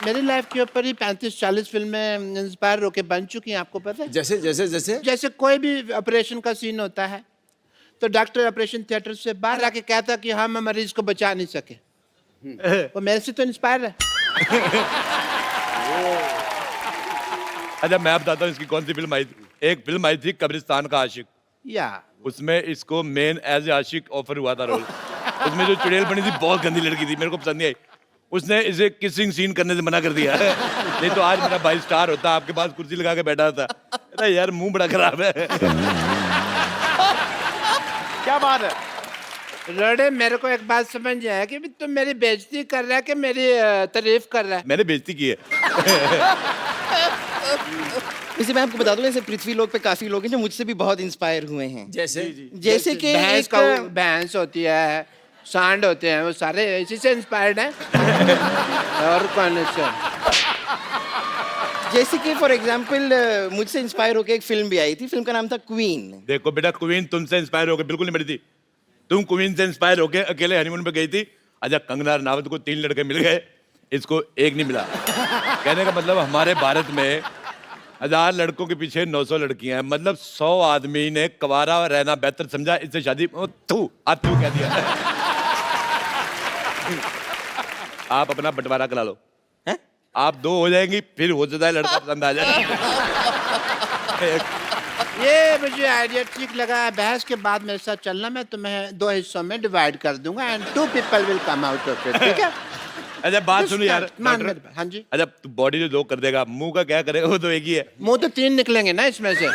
Speaker 1: मेरी लाइफ के ऊपर ही 35-40 फिल्में इंस्पायर होके बन चुकी हैं, आपको पता है?
Speaker 8: जैसे जैसे जैसे
Speaker 1: जैसे कोई भी ऑपरेशन का सीन होता है तो डॉक्टर ऑपरेशन थिएटर से बाहर आके कहता कि हम मरीज को बचा नहीं सके, वो मेरे से तो इंस्पायर है।
Speaker 3: अच्छा, मैं बताता हूँ इसकी कौन सी फिल्म आई थी। एक फिल्म आई थी कब्रिस्तान का आशिक,
Speaker 1: या
Speaker 3: उसमें इसको मेन एज ए आशिक ऑफर हुआ था रोल। उसमें जो चुड़ैल बनी थी बहुत गंदी लड़की थी, मेरे को पसंद नहीं आई। उसने इसे किसिंग सीन करने से मना कर दिया है। नहीं तो आज मेरा भाई स्टार होता, आपके पास कुर्सी लगा के बैठा था। अरे यार मुंह बड़ा खराब है।
Speaker 13: क्या बात है?
Speaker 1: रोड़े, मेरे को एक बात समझ आया कि भी तुम मेरी बेइज्जती कर रहा है कि मेरी तारीफ कर रहा है?
Speaker 3: मैंने बेइज्जती की है।
Speaker 4: वैसे मैं आपको बता दूं, ऐसे पृथ्वी लोक पे काफी लोग हैं जो मुझसे भी बहुत इंस्पायर हुए हैं। जैसे कि
Speaker 1: भैंस
Speaker 4: एक
Speaker 1: भैंस होती है, सांड होते हैं, वो सारे इसी से इंस्पायर्ड हैं। और कौन से?
Speaker 4: जैसे कि फॉर एग्जांपल मुझसे इंस्पायर होकर एक फिल्म भी आई थी, फिल्म का नाम था क्वीन।
Speaker 3: देखो बेटा, क्वीन तुमसे इंस्पायर होकर बिल्कुल नहीं बनी थी। तुम क्वीन से इंस्पायर होकर अकेले हनीमून पे गई थी। अच्छा, कंगना रनावत को 3 लड़के मिल गए, इसको एक नहीं मिला। कहने का मतलब हमारे भारत में 1000 लड़कों के पीछे 900 लड़कियां हैं। मतलब 100 आदमी ने कवारा रहना बेहतर समझा, इससे शादी आप तू कह दिया। आप अपना बंटवारा करा लो, आप 2 हो जाएंगी, फिर हो जाता है लड़का पसंद आ जाए।
Speaker 1: ये मुझे आइडिया ठीक लगा। बहस के बाद मेरे साथ चलना, मैं तुम्हें 2 हिस्सों में डिवाइड कर दूंगा and 2 people will come out of it. ठीक है?
Speaker 3: अच्छा बात सुनो यार
Speaker 1: मान
Speaker 3: डॉक्टर।
Speaker 1: मेरे- हाँ जी।
Speaker 3: अच्छा तू बॉडी जो 2 कर देगा, मुंह का क्या करेगा? वो तो एक ही है।
Speaker 1: मुंह तो 3 निकलेंगे ना इसमें से।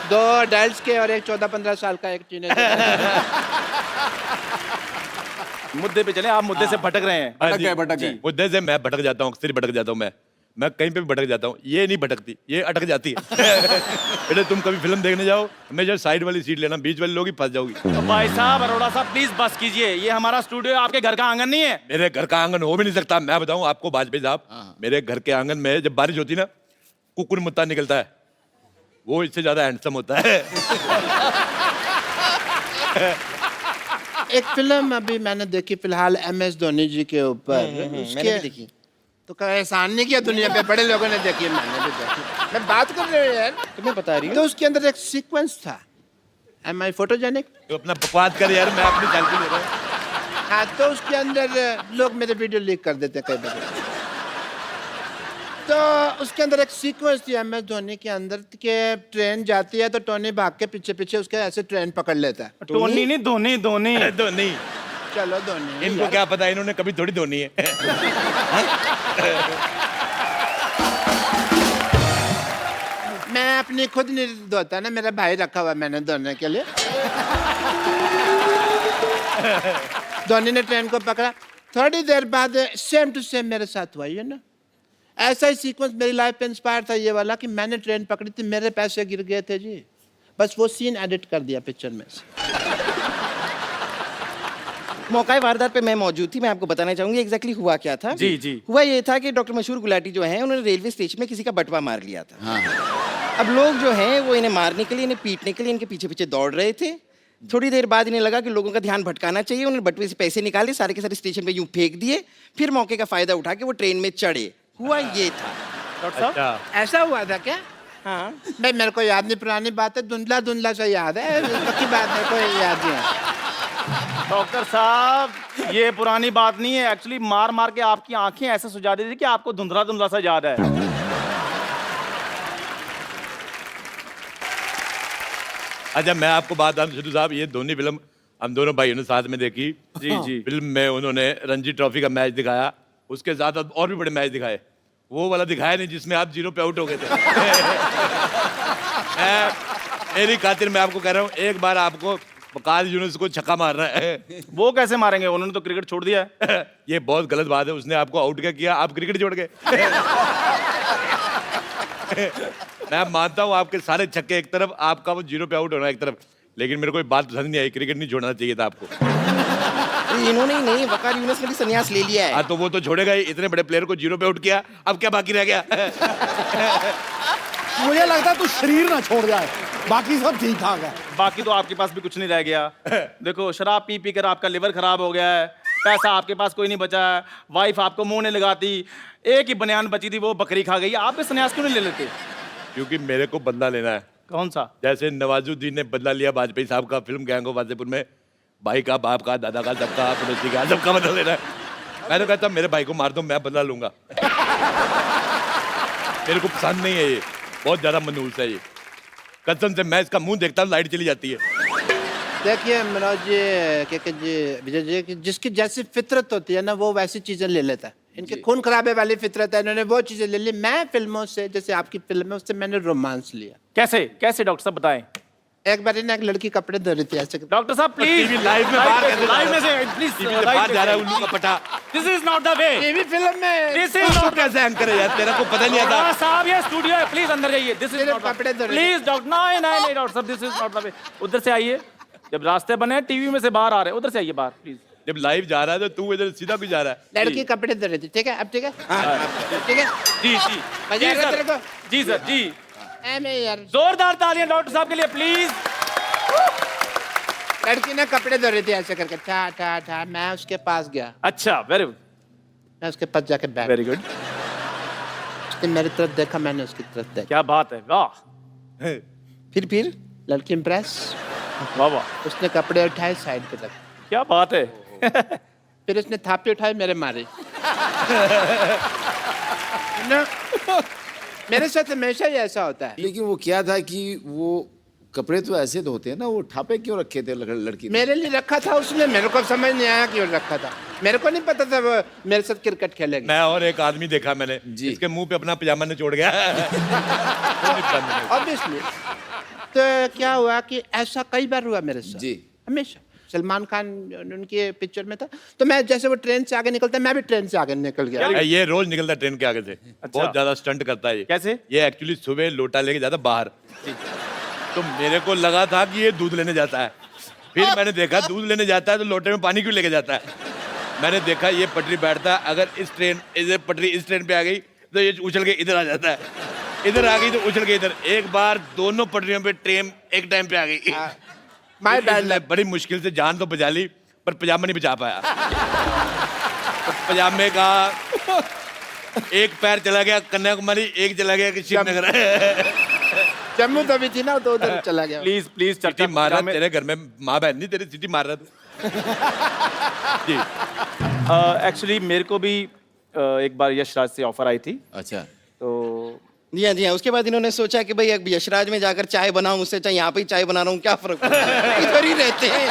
Speaker 1: 2 अडल्ट्स के और एक 14-15 साल का, एक टीनेजर।
Speaker 13: मुद्दे पे चले, आप मुद्दे से भटक रहे हैं।
Speaker 3: भटक गए। मुद्दे से मैं भटक जाता हूँ, अक्सर ही भटक जाता हूँ मैं कहीं पे भी भटक जाता हूँ। ये नहीं भटकती, ये अटक जाती है। बेटे तुम कभी फिल्म देखने जाओ, हमेशा साइड वाली सीट लेना, बीच वाले लोग ही फंस जाओगी।
Speaker 13: तो भाई साहब, अरोड़ा साहब प्लीज बस कीजिए, ये हमारा स्टूडियो, आपके घर का आंगन नहीं है।
Speaker 3: मेरे घर का आंगन हो भी नहीं सकता। मैं बताऊं आपको वाजपेयी साहब, मेरे घर के आंगन में जब बारिश होती ना, कुकुर मुत्ता निकलता है, वो इससे ज्यादा हैंडसम होता है।
Speaker 1: एक फिल्म अभी मैंने देखी फिलहाल MS धोनी जी के ऊपर।
Speaker 4: मैंने भी देखी।
Speaker 1: तो कोई एहसान नहीं किया दुनिया पे, बड़े लोगों ने देखी, मैंने भी देखी। मैं बात कर रही हूँ यार,
Speaker 4: तुम्हें बता रही हूँ।
Speaker 1: तो उसके अंदर एक सीक्वेंस था। Am I photogenic?
Speaker 3: तो अपना बकवास कर यार, मैं अपनी सेल्फी ले रहा हूँ।
Speaker 1: हाँ, तो उसके अंदर लोग मेरे वीडियो लीक कर देते हैं कई बार। तो उसके अंदर एक सीक्वेंस थी MS धोनी के अंदर कि ट्रेन जाती है तो टोनी भाग के पीछे पीछे उसके ऐसे ट्रेन पकड़ लेता है।
Speaker 13: टोनी नहीं, धोनी धोनी
Speaker 3: धोनी।
Speaker 1: चलो धोनी।
Speaker 3: इनको क्या पता, इन्होंने कभी थोड़ी धोनी है।
Speaker 1: मैं अपनी खुद नहीं धोता ना, मेरा भाई रखा हुआ मैंने धोने के लिए। धोनी ने ट्रेन को पकड़ा, थोड़ी देर बाद सेम टू सेम मेरे साथ हुआ, ये ना ऐसा ही सीक्वेंस मेरी लाइफ पे इंस्पायर था ये वाला कि मैंने ट्रेन पकड़ी थी, मेरे पैसे गिर गए थे जी, बस वो सीन एडिट कर दिया पिक्चर में से।
Speaker 4: मौका वारदात पे मैं मौजूद थी, मैं आपको बताना चाहूंगी एग्जैक्टली हुआ क्या था।
Speaker 13: जी जी।
Speaker 4: हुआ ये था कि डॉक्टर मशहूर गुलाटी जो हैं, उन्होंने रेलवे स्टेशन में किसी का बटवा मार लिया था। अब लोग जो हैं वो इन्हें मारने के लिए, इन्हें पीटने के लिए इनके पीछे पीछे दौड़ रहे थे। थोड़ी देर बाद इन्हें लगा कि लोगों का ध्यान भटकाना चाहिए, उन्होंने बटवे से पैसे निकाले, सारे के सारे स्टेशन पे यूं फेंक दिए, फिर मौके का फायदा उठा के वो ट्रेन में चढ़े। हुआ ये था।
Speaker 13: डॉक्टर साहब,
Speaker 1: ऐसा हुआ था क्या?
Speaker 4: हाँ
Speaker 1: भाई मेरे को याद नहीं, पुरानी बात है, धुंधला धुंधला सा याद है, पक्की बात मेरे को याद नहीं है।
Speaker 13: डॉक्टर साहब, ये पुरानी बात नहीं है, एक्चुअली मार मार के आपकी आंखें ऐसे सुझा दी थी कि आपको धुंधला धुंधला सा याद है।
Speaker 3: अच्छा मैं आपको बात बताऊं सिद्धू साहब, ये धोनी फिल्म हम दोनों भाइयों ने साथ में देखी।
Speaker 13: जी जी।
Speaker 3: फिल्म में उन्होंने रणजी ट्रॉफी का मैच दिखाया, उसके साथ और भी बड़े मैच दिखाए। वो वाला दिखाया नहीं जिसमें आप 0 पे आउट हो गए थे। मेरी खातिर मैं आपको कह रहा हूँ, एक बार आपको वकास यूनुस को छक्का मारना है।
Speaker 13: वो कैसे मारेंगे, उन्होंने तो क्रिकेट छोड़ दिया है।
Speaker 3: ये बहुत गलत बात है, उसने आपको आउट क्या किया, आप क्रिकेट छोड़ गए। मैं मानता हूँ आपके सारे छक्के एक तरफ, आपका वो 0 पे आउट होना एक तरफ, लेकिन मेरे को ये बात पसंद नहीं आई, क्रिकेट नहीं छोड़ना चाहिए था आपको।
Speaker 4: इन्होंने ही नहीं, वकार यूनुस ने भी संन्यास ले लिया है।
Speaker 3: हाँ तो वो तो छोड़ेगा ही, इतने बड़े प्लेयर को 0 पे आउट किया, अब क्या बाकी रह गया?
Speaker 6: मुझे लगता है तू शरीर ना छोड़ जाए, बाकी सब ठीक ठाक है।
Speaker 13: बाकी तो आपके पास भी कुछ नहीं रह गया। देखो, शराब पी पी कर आपका लिवर खराब हो गया है, पैसा आपके पास कोई नहीं बचा है, वाइफ आपको मुंह नहीं लगाती, एक ही बनियान बची थी वो बकरी खा गई। आप भी संन्यास क्यों नहीं ले लेते?
Speaker 3: क्योंकि मेरे को बदला लेना है।
Speaker 13: कौन सा?
Speaker 3: जैसे नवाजुद्दीन ने बदला लिया वाजपेयी साहब का फिल्म गैंग ऑफ वासेपुर में, भाई का, बाप का, दादा का, सबका, पड़ोसी का, सबका बदला लेना है। मैं तो कहता मेरे भाई को मार दो, मैं बदला लूंगा। मेरे को पसंद नहीं है ये, बहुत ज्यादा मनहूस है ये। कसम से मैं इसका मुंह देखता हूँ लाइट चली जाती है।
Speaker 1: देखिए मनोज जी, के जी, विजय जी, कि जिसकी जैसी फितरत होती है ना वो वैसी चीजें ले लेता है। इनके खून खराबे वाली फितरत है, इन्होंने वो चीजें ले ली। मैं फिल्मों से, जैसे आपकी फिल्म है उससे मैंने रोमांस लिया।
Speaker 13: कैसे कैसे डॉक्टर साहब बताएं।
Speaker 1: एक बार ना एक लड़की कपड़े धो रही थी ऐसे।
Speaker 13: डॉक्टर साहब प्लीज
Speaker 3: लाइव में बाहर कैसे
Speaker 13: लाइव में से प्लीज
Speaker 3: बाहर जा रहा है उल्लू का पटा।
Speaker 13: This is not the way.
Speaker 1: TV film में
Speaker 13: दिस इज नॉट
Speaker 3: कैसे एंकर है यार, तेरा को पता नहीं आता।
Speaker 13: साहब ये स्टूडियो है, प्लीज अंदर जाइए। दिस इज
Speaker 1: सिर्फ
Speaker 13: नॉट
Speaker 1: कपड़े धो रहे
Speaker 13: प्लीज डॉक्टर नहीं नहीं नहीं डॉक्टर साहब this is not the way. उधर से आइए, जब रास्ते बने टीवी में से बाहर आ रहे हैं, उधर से आइए बाहर प्लीज।
Speaker 3: जब लाइव जा रहा है तो तू इधर सीधा भी जा रहा है।
Speaker 1: लड़की कपड़े धो रही थी, ठीक है? अब ठीक है, ठीक है।
Speaker 13: जी जी
Speaker 1: मजा
Speaker 13: जी
Speaker 1: आ रहा है तेरे
Speaker 13: सर,
Speaker 1: को?
Speaker 13: जी सर जी।
Speaker 1: मैं यार
Speaker 13: जोरदार तालियां डॉक्टर साहब के लिए प्लीज।
Speaker 1: लड़की ना कपड़े धो रही थी ऐसे करके, ठा ठा ठा। मैं उसके पास गया,
Speaker 13: अच्छा वेरी गुड
Speaker 1: मैं उसके पास जाके बैठ।
Speaker 13: Very good.
Speaker 1: उसने मेरी तरफ देखा, मैंने उसकी तरफ देखा।
Speaker 13: क्या बात है, वाह
Speaker 1: फिर लड़की इम्प्रेस।
Speaker 13: वाह वाह,
Speaker 1: उसने कपड़े उठाए साइड पे रख।
Speaker 13: क्या बात है।
Speaker 1: फिर उसने थापी उठाई, मेरे मारे ना। मेरे साथ हमेशा ही ऐसा होता है।
Speaker 8: लेकिन वो क्या था कि वो कपड़े तो ऐसे धोते हैं ना, वो ठापे क्यों रखे थे लड़की ने?
Speaker 1: मेरे लिए रखा था उसने, मेरे को समझ नहीं आया क्यों रखा था। मेरे को नहीं पता था वो मेरे साथ क्रिकेट खेलेगी।
Speaker 3: मैं और एक आदमी देखा मैंने, इसके मुंह पे अपना पजामा निचोड़ गया।
Speaker 1: ऑब्वियसली। तो क्या हुआ कि ऐसा कई बार हुआ मेरे साथ
Speaker 8: जी,
Speaker 1: हमेशा। सलमान खान उनके पिक्चर में था, तो मैं जैसे वो ट्रेन से आगे निकलता मैं भी ट्रेन से आगे निकल गया।
Speaker 3: ये रोज निकलता ट्रेन के आगे से। बहुत ज्यादा स्टंट करता है ये।
Speaker 13: कैसे?
Speaker 3: ये एक्चुअली सुबह लोटा लेके जाता बाहर, तो मेरे को लगा था कि ये दूध लेने जाता है। फिर मैंने देखा दूध लेने जाता है तो लोटे में पानी क्यों लेके जाता है। मैंने देखा ये पटरी बैठता है, अगर इस पटरी इस ट्रेन पे आ गई तो ये उछल के इधर आ जाता है, इधर आ गई तो उछल के इधर। एक बार दोनों पटरियों पे ट्रेन एक टाइम पे आ गई।
Speaker 1: My bad.
Speaker 3: बड़ी मुश्किल से जान तो बचा ली, पर पजामा नहीं बचा पाया। तो पजामे का एक पैर चला गया कन्याकुमारी, एक चला गया श्रीनगर।
Speaker 1: जम्मू तो भी थी ना, तो उधर चला गया।
Speaker 13: प्लीज प्लीज
Speaker 3: सिटी मार रहा तेरे घर में, माँ बहन नहीं तेरी सिटी मार रहा तू। जी
Speaker 13: एक्चुअली मेरे को भी एक बार यशराज से ऑफर आई थी।
Speaker 8: अच्छा।
Speaker 13: तो
Speaker 4: जी हाँ जी हाँ। उसके बाद इन्होंने सोचा कि भाई अब यशराज में जाकर चाय बनाऊं, उससे चाहे यहाँ पे ही चाय बना रहा हूँ, क्या फर्क पड़ता है, इधर ही रहते हैं।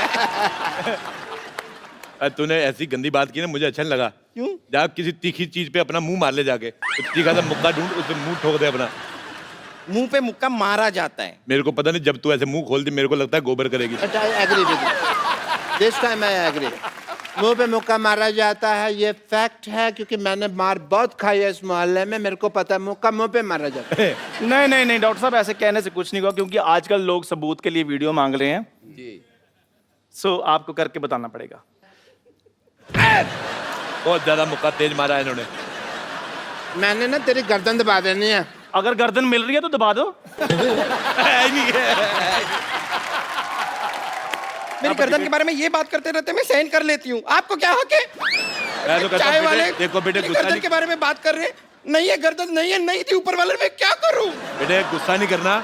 Speaker 3: तूने ऐसी गंदी बात की ना, मुझे अच्छा नहीं लगा।
Speaker 4: क्यों?
Speaker 3: जा किसी तीखी चीज पे अपना मुंह मार ले जाके, तो तीखा सा मुक्का ढूंढ उससे मुंह ठोक दे अपना।
Speaker 4: मुंह पे मुक्का मारा जाता है।
Speaker 3: मेरे को पता नहीं, जब तू ऐसे मुंह खोल दी मेरे को लगता है गोबर करेगी।
Speaker 1: But I agree with you. This time I agree. मुंह पे मुक्का मारा जाता है, ये फैक्ट है, क्योंकि मैंने मार बहुत खाई है इस मोहल्ले में। मेरे को पता है मुक्का मुंह पे मारा जाता है।
Speaker 13: नहीं नहीं नहीं डॉक्टर साहब, ऐसे कहने से कुछ नहीं हुआ, क्योंकि आजकल लोग सबूत के लिए वीडियो मांग रहे हैं।
Speaker 8: जी।
Speaker 13: सो आपको करके बताना पड़ेगा।
Speaker 3: बहुत ज्यादा मुक्का तेज मारा है इन्होंने।
Speaker 1: मैंने ना तेरी गर्दन दबा देनी है।
Speaker 13: अगर गर्दन मिल रही है तो दबा दो।
Speaker 4: मेरी गर्दन के बारे में ये बात करते रहते मैं सहन कर लेती हूँ, आपको क्या हक है?
Speaker 3: मैं तो कहता
Speaker 4: चाय
Speaker 3: हूँ,
Speaker 4: वाले
Speaker 3: देखो बेटे
Speaker 4: मेरी
Speaker 3: गुस्सा
Speaker 4: गर्दन के बारे में बात कर रहे हैं। नहीं है गर्दन, नहीं है, नहीं थी ऊपर वाले, मैं क्या करूँ?
Speaker 3: बेटे गुस्सा नहीं करना,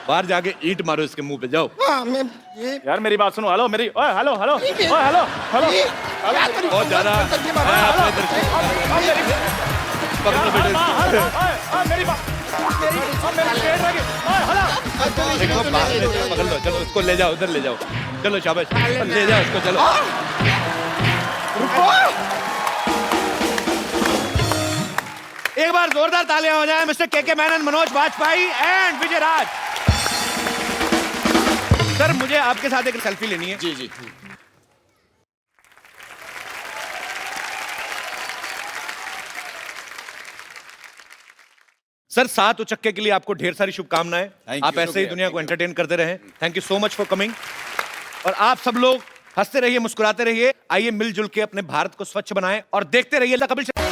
Speaker 3: बाहर जाके ईंट मारो इसके मुंह पे, जाओ।
Speaker 4: हाँ मैं ये
Speaker 13: यार मेरी बात सुनो। हेलो मेरी, ओए हेलो हेलो ओए हेलो हेलो।
Speaker 3: बहुत ज्यादा पकड़ो बेटे।
Speaker 13: मेरी बात
Speaker 3: देखो बाहर ले जाओ, पकड़ लो, चलो उसको ले जाओ, उधर ले जाओ, चलो शाबाश, ले जाओ उसको, चलो। एक बार जोरदार तालियां हो जाए mister K Menon, Manoj Vajpayee and Vijay Raj. Sir मुझे आपके साथ एक सेल्फी लेनी है।
Speaker 8: जी जी।
Speaker 3: सर 7 उचक्के के लिए आपको ढेर सारी शुभकामनाएं।
Speaker 8: Thank
Speaker 3: आप
Speaker 8: you,
Speaker 3: ऐसे ही
Speaker 8: शुक्रिया,
Speaker 3: दुनिया को
Speaker 8: thank you.
Speaker 3: एंटरटेन करते रहें। Thank you so much for coming. और आप सब लोग हंसते रहिए, मुस्कुराते रहिए। आइए मिलजुल के अपने भारत को स्वच्छ बनाएं और देखते रहिए the Kapil Sharma.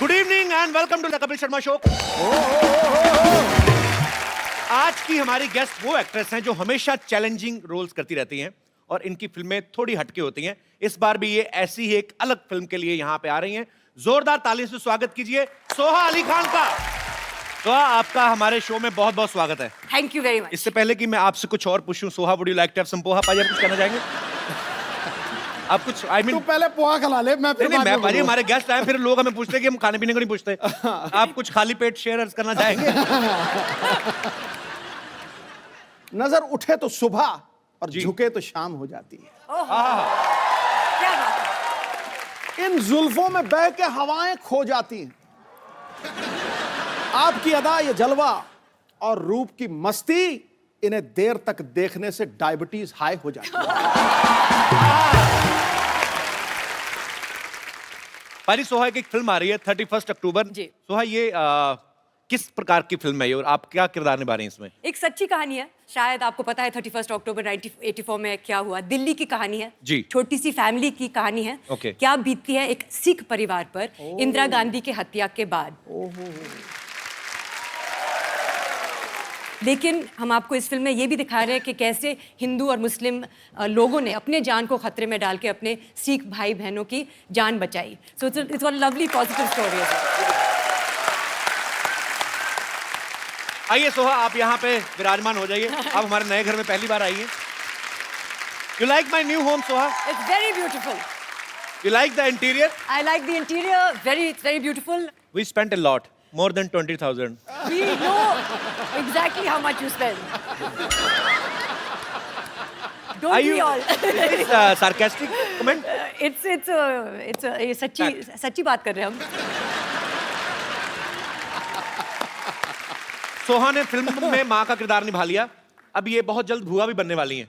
Speaker 3: Good evening and welcome to the Kapil Sharma show. आज की हमारी गेस्ट वो एक्ट्रेस हैं जो हमेशा चैलेंजिंग रोल्स करती रहती हैं और इनकी फिल्में थोड़ी हटके होती हैं। इस बार भी ये ऐसी ही एक अलग फिल्म के लिए यहाँ पे आ रही हैं। जोरदार ताली से स्वागत कीजिए सोहा अली खान का। सोहा, आपका हमारे शो में बहुत बहुत स्वागत है।
Speaker 2: Thank you very much.
Speaker 3: इससे पहले कि मैं आपसे कुछ और पूछूं, Soha would you like to have some poha? पाजी, आप कुछ कहना चाहेंगे? आप कुछ आई मीन
Speaker 6: तू पहले पोहा खिला ले, मैं फिर
Speaker 3: नहीं
Speaker 6: बाद
Speaker 3: मैं
Speaker 6: में
Speaker 3: भाजी
Speaker 6: बोलूंगा।
Speaker 3: हमारे गेस्ट आए फिर लोग हमें पूछते हैं कि हम खाने पीने को नहीं पूछते। आप कुछ खाली पेट शेयर करना चाहेंगे?
Speaker 6: नजर उठे तो सुबह और झुके तो शाम हो जाती है।
Speaker 2: क्या बात है?
Speaker 6: इन जुल्फों में बह के हवाएं खो जाती हैं। आपकी अदा ये जलवा और रूप की मस्ती, इन्हें देर तक देखने से डायबिटीज हाई हो जाती है।
Speaker 3: पारी सोहा की एक फिल्म आ रही है 31 अक्टूबर। सोहा ये किस प्रकार की फिल्म है ये और आप क्या किरदार निभा रहे हैं इसमें?
Speaker 14: एक सच्ची कहानी है, शायद आपको पता है 31 अक्टूबर 1984 में क्या हुआ। दिल्ली की कहानी है
Speaker 3: जी।
Speaker 14: छोटी सी फैमिली की कहानी है।
Speaker 3: ओके।
Speaker 14: क्या बीतती है एक सिख परिवार पर इंदिरा गांधी के हत्या के बाद। लेकिन हम आपको इस फिल्म में ये भी दिखा रहे हैं कि कैसे हिंदू और मुस्लिम लोगों ने अपने जान को खतरे में डाल के अपने सिख भाई बहनों की जान बचाई। So it's a lovely positive story.
Speaker 3: आइए सोहा आप यहाँ पे विराजमान हो जाइए। आप हमारे नए घर में पहली बार आई हैं। You like my new home Soha?
Speaker 14: It's very beautiful.
Speaker 3: You like the interior?
Speaker 14: I like the interior, very beautiful.
Speaker 3: We spent a lot, more than 20,000.
Speaker 14: We know exactly how much you spend. Don't
Speaker 3: Are
Speaker 14: we
Speaker 3: you
Speaker 14: all?
Speaker 3: is this sarcastic comment?
Speaker 14: It's ये सच्ची बात कर रहे हैं हम।
Speaker 3: सोहा ने film में माँ का किरदार निभा लिया, अब ये बहुत जल्द भुआ भी बनने वाली हैं।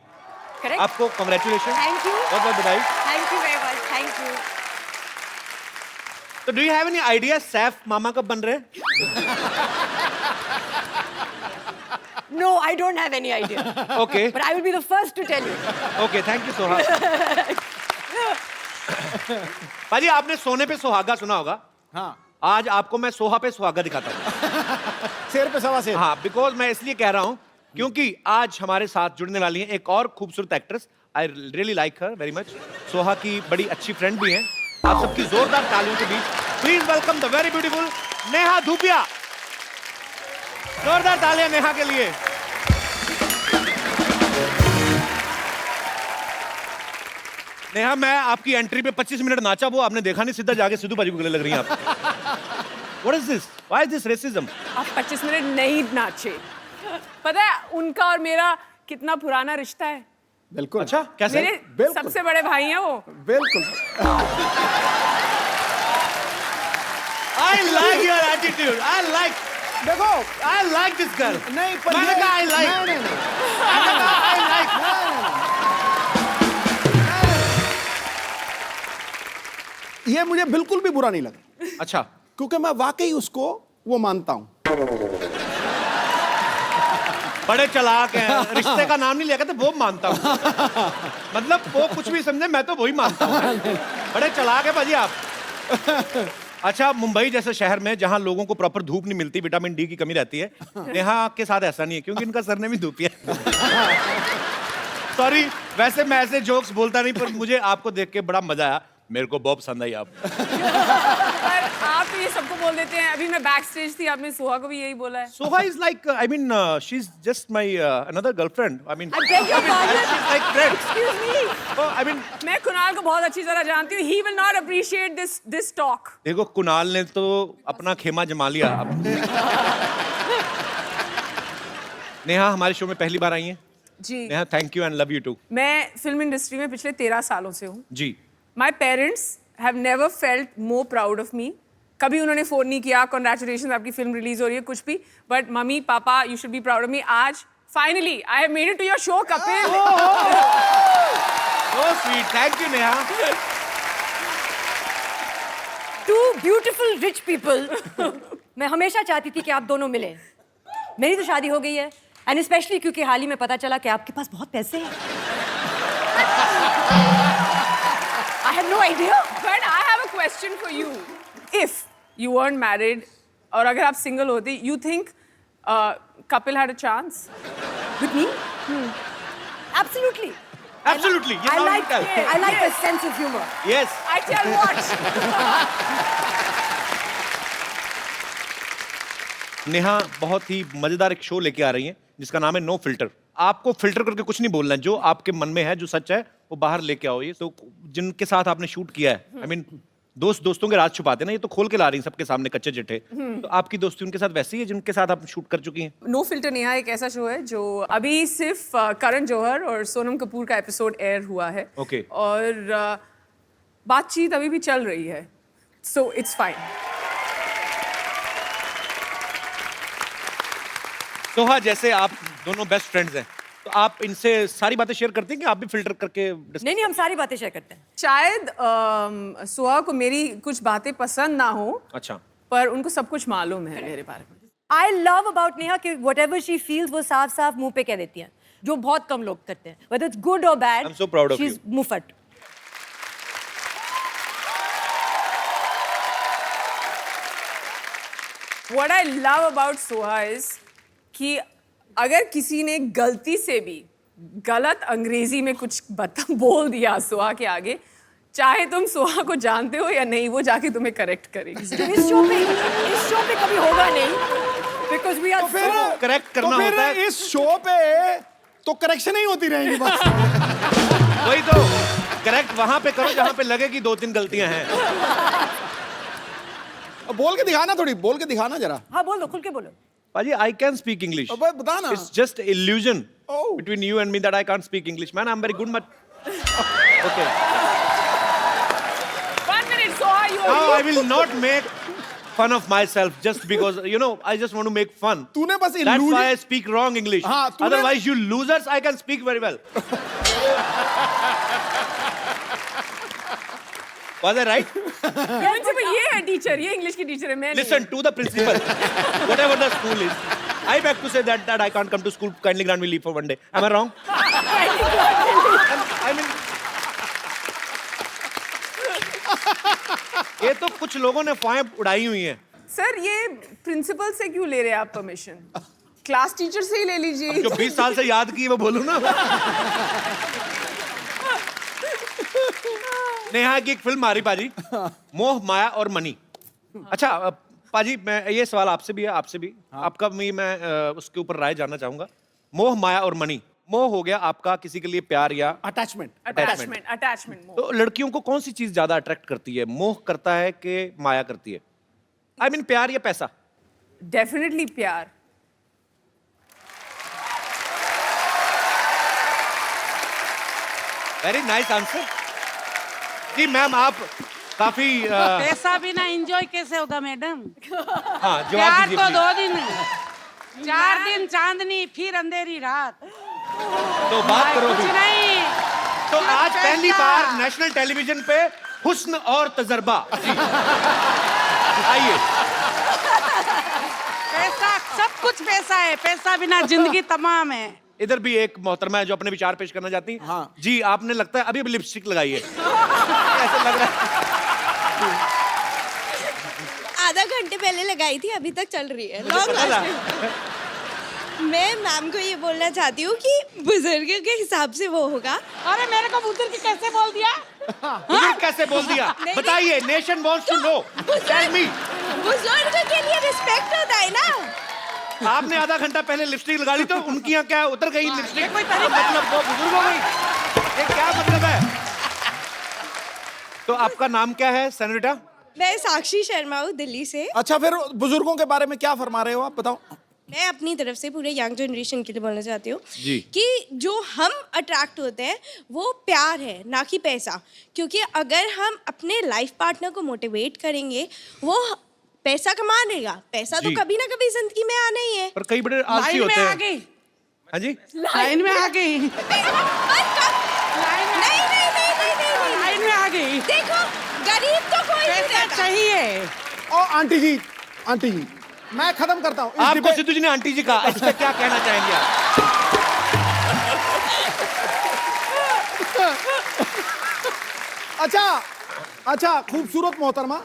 Speaker 14: Correct?
Speaker 3: आपको कांग्रेचुलेशन।
Speaker 14: Thank you.
Speaker 3: बहुत बहुत बधाई।
Speaker 14: Thank you very much. Thank you.
Speaker 3: तो do you have any idea Saif मामा कब बन रहे हैं?
Speaker 14: No, I don't have any idea.
Speaker 3: Okay.
Speaker 14: But I will be the first to tell you.
Speaker 3: Okay thank you Soha. भाजी आपने सोने पे सुहागा सुना होगा।
Speaker 6: हाँ।
Speaker 3: आज आपको मैं सोहा पे सुहागा दिखाता हूँ।
Speaker 6: शेर पे सवा शेर।
Speaker 3: हाँ बिकॉज मैं इसलिए कह रहा हूँ क्योंकि आज हमारे साथ जुड़ने वाली हैं एक और खूबसूरत actress. I really like her very much. Soha की बड़ी अच्छी फ्रेंड भी हैं। आप सबकी जोरदार तालियों के बीच please welcome the very beautiful Neha Dhupia. जोरदार तालियां नेहा के लिए। नेहा मैं आपकी एंट्री पे 25 मिनट नाचा वो आपने देखा नहीं, सीधा जाके सिद्धू बाजी को गले लग रही हैं आप। What is this? Why is this racism?
Speaker 2: आप 25 मिनट नहीं नाचे। पता है उनका और मेरा कितना पुराना रिश्ता है।
Speaker 6: बिल्कुल।
Speaker 3: अच्छा कैसे?
Speaker 2: मेरे सबसे बड़े भाई हैं वो।
Speaker 6: बिल्कुल।
Speaker 3: I like your attitude. I like.
Speaker 6: देखो
Speaker 3: I like this girl.
Speaker 6: नहीं पर
Speaker 3: मैंने कहा I like.
Speaker 6: नहीं।
Speaker 3: मैंने कहा I like.
Speaker 6: ये मुझे बिल्कुल भी बुरा नहीं लगा।
Speaker 3: अच्छा।
Speaker 6: क्योंकि मैं वाकई उसको वो मानता हूँ।
Speaker 3: बड़े चालाक हैं, रिश्ते का नाम नहीं लिया कहते वो मानता हूँ। मतलब वो कुछ भी समझे मैं तो वही मानता हूँ। बड़े चालाक है भाजी आप। अच्छा मुंबई जैसे शहर में जहाँ लोगों को प्रॉपर धूप नहीं मिलती, विटामिन डी की कमी रहती है, नेहा के साथ ऐसा नहीं है क्योंकि इनका सरनेम ही धूपिया है। सॉरी वैसे मैं ऐसे जोक्स बोलता नहीं पर मुझे आपको देख के बड़ा मजा आया। मेरे को बहुत पसंद आई आप।
Speaker 2: पर आप ये सबको बोल देते हैं। अभी मैं बैक स्टेज थी, आपने सोहा को भी यही बोला है।
Speaker 3: Soha is like I mean she is just my another girlfriend. I mean
Speaker 2: I beg your pardon.
Speaker 3: she's like friend.
Speaker 2: Excuse me.
Speaker 3: Oh, I mean
Speaker 2: मैं कुणाल को बहुत अच्छी तरह जानती हूँ। He will not appreciate this talk.
Speaker 3: देखो कुणाल ने तो अपना खेमा जमा लिया अब। नेहा हमारे शो में पहली बार आई हैं।
Speaker 2: जी।
Speaker 3: Neha thank you and love you too.
Speaker 2: मैं फिल्म इंडस्ट्री में पिछले 13 सालों से हूँ।
Speaker 3: जी।
Speaker 2: My parents have never felt more proud of me. कभी उन्होंने फोन नहीं किया congratulations आपकी फिल्म रिलीज हो रही है कुछ भी, but mummy papa you should be proud of me. आज finally I have made it to your show, Kapil.
Speaker 3: So sweet. Thank you Neha.
Speaker 14: Two beautiful rich people. मैं हमेशा चाहती थी कि आप दोनों मिलें। मेरी तो शादी हो गई है एंड स्पेशली क्योंकि हाल ही में पता चला कि आपके पास बहुत पैसे हैं। I had no idea.
Speaker 2: But I have a question for you. If you weren't married, और अगर आप single होती, you think Kapil had a chance?
Speaker 14: With me? Absolutely.
Speaker 3: Absolutely.
Speaker 14: I like the sense of humor.
Speaker 3: Yes.
Speaker 2: I tell what.
Speaker 3: Neha बहुत ही मजेदार एक show लेके आ रही हैं जिसका नाम है नो फिल्टर। आपको फिल्टर करके कुछ नहीं बोलना है, जो आपके मन में है, जो सच है वो बाहर लेके आओ। ये तो जिनके साथ आपने शूट किया है, आई मीन दोस्तों के राज छुपाते ना, ये तो खोल के ला रही हैं सबके सामने कच्चे चिट्ठे। तो आपकी दोस्ती उनके साथ वैसी है जिनके साथ आप शूट कर चुकी हैं?
Speaker 2: नो फिल्टर नेहा एक ऐसा शो है जो अभी सिर्फ करण जौहर और सोनम कपूर का एपिसोड एयर हुआ है।
Speaker 3: Okay.
Speaker 2: और बातचीत अभी भी चल रही है, सो इट्स फाइन।
Speaker 3: सोहा, जैसे आप दोनों बेस्ट फ्रेंड्स हैं, तो आप इनसे सारी बातें शेयर करती हैं कि आप भी फिल्टर करके?
Speaker 14: नहीं, हम सारी बातें शेयर करते हैं।
Speaker 2: शायद सोहा को मेरी कुछ बातें पसंद ना हो,
Speaker 3: अच्छा,
Speaker 2: पर उनको सब कुछ मालूम है मेरे बारे में।
Speaker 14: आई लव अबाउट नेहा कि whatever she feels वो साफ साफ मुंह पे कह देती हैं, जो बहुत कम लोग करते हैं। whether it's good or bad,
Speaker 3: I'm so proud of
Speaker 14: she's
Speaker 3: you.
Speaker 14: मुफट।
Speaker 2: What I love about Soha is कि अगर किसी ने गलती से भी गलत अंग्रेजी में कुछ बोल दिया सोहा के आगे, चाहे तुम सोहा को जानते हो या नहीं, वो जाके तुम्हें करेक्ट करेगी।
Speaker 14: जो इस शो पे कभी होगा नहीं, बिकॉज वी आर
Speaker 3: करेक्ट करना
Speaker 6: तो
Speaker 3: होता है।
Speaker 6: इस शो पे तो करेक्शन ही होती रहेगी बस।
Speaker 3: वही तो, करेक्ट वहां पे करो जहां पे लगे कि 2-3 गलतियां हैं।
Speaker 6: बोल के दिखाना, थोड़ी बोल के दिखाना जरा।
Speaker 14: हाँ बोलो, खुल के बोलो।
Speaker 3: Paji, I can speak English.
Speaker 6: बता ना।
Speaker 3: It's just illusion
Speaker 6: Oh.
Speaker 3: between you and me that I can't speak English. Man, I'm very good, but okay.
Speaker 2: 1 minute, Soha, you
Speaker 3: Now I will not make fun of myself just because, you know, I just want to make fun.
Speaker 6: तूने बस
Speaker 3: That's
Speaker 6: illusion-
Speaker 3: why I speak wrong English.
Speaker 6: हाँ,
Speaker 3: Otherwise, you losers, I can speak very well. Was I right?
Speaker 2: Principal ये है teacher, ये English की teacher है, मैं नहीं।
Speaker 3: Listen to the principal. Whatever the school is. I beg to say that I can't come to school. Kindly grant me leave for one day. Am I wrong? I mean, ये तो कुछ लोगों ने फाएं उड़ाई हुई हैं।
Speaker 2: सर, ये principal से क्यों ले रहे हैं आप परमिशन? क्लास टीचर से ही ले लीजिए।
Speaker 3: जो 20 साल से याद की वो बोलूं ना। नेहा की एक फिल्म आ रही पाजी, मोह माया और मनी। अच्छा पाजी, मैं ये सवाल आपसे भी है, आपसे भी, आपका भी मैं उसके ऊपर राय जानना चाहूंगा। मोह माया और मनी, मोह हो गया आपका किसी के लिए प्यार या
Speaker 2: अटैचमेंट।
Speaker 3: तो लड़कियों को कौन सी चीज ज्यादा अट्रैक्ट करती है? मोह करता है कि माया करती है? आई मीन प्यार या पैसा?
Speaker 2: डेफिनेटली प्यार।
Speaker 3: वेरी नाइस आंसर जी मैम। आप काफी
Speaker 15: पैसा बिना एंजॉय कैसे होगा मैडम?
Speaker 3: हाँ, जवाब
Speaker 15: प्यार
Speaker 3: दीजिए
Speaker 15: तो
Speaker 3: please।
Speaker 15: 2 दिन, 4 दिन चांदनी, फिर अंधेरी रात।
Speaker 3: तो बात करो
Speaker 15: कुछ
Speaker 3: भी।
Speaker 15: नहीं।
Speaker 3: तो
Speaker 15: सिर्फ
Speaker 3: आज पहली
Speaker 15: पैसा।
Speaker 3: बार नेशनल टेलीविजन पे हुस्न और तजर्बा। जी। आइए।
Speaker 15: पैसा, सब कुछ पैसा है, पैसा बिना जिंदगी तमाम है।
Speaker 3: इधर भी एक मोहतरमा है जो अपने विचार पेश करना चाहती हैं। हाँ। जी, आपने लगता है अभी अभी लिपस्टिक लगाई है। ऐसा लग रहा है।
Speaker 16: आधा घंटे पहले लगाई थी, अभी तक चल रही है, लॉन्ग लास्टिंग। मैं मैम को ये बोलना चाहती हूँ कि बुजुर्ग के हिसाब से वो होगा।
Speaker 15: अरे मेरे को बुजुर्ग कैसे बोल दिया?
Speaker 3: बुजुर्ग कैसे बोल दिया? बताइए, nation wants to know. Tell me.
Speaker 16: बुजुर्ग के लिए रिस्पेक्ट होता है ना।
Speaker 3: आपने आधा घंटा पहले लिपस्टिक लगा ली तो उनकी यहाँ क्या उतर गई लिपस्टिक? मतलब वो बुजुर्ग हो गई? ये क्या मतलब है? तो आपका नाम क्या है सेनोरिटा?
Speaker 16: मैं साक्षी शर्मा हूँ, दिल्ली से।
Speaker 6: अच्छा, फिर बुजुर्गों के बारे में क्या फरमा रहे हो आप, बताओ।
Speaker 16: मैं अपनी तरफ से पूरे यंग जनरेशन के लिए बोलना चाहती हूँ
Speaker 3: जी।
Speaker 16: कि जो हम अट्रैक्ट होते हैं वो प्यार है, ना कि पैसा। क्योंकि अगर हम अपने लाइफ पार्टनर को मोटिवेट करेंगे, वो पैसा कमा लेगा। पैसा तो
Speaker 3: जी।
Speaker 16: कभी ना कभी जिंदगी में आना ही है।
Speaker 3: पर कई बड़े आलसी होते हैं। हाँ जी,
Speaker 15: लाइन में आ गई।
Speaker 16: लाइन
Speaker 15: में आ गई।
Speaker 16: देखो, गरीब तो कोई नहीं रहता।
Speaker 15: चाहिए।
Speaker 6: और आंटी जी, मैं खत्म करता हूँ।
Speaker 3: आपको सिद्धू जी ने आंटी जी कहा, इस पे क्या कहना चाहेंगे आप?
Speaker 6: अच्छा, खूबसूरत मोहतरमा।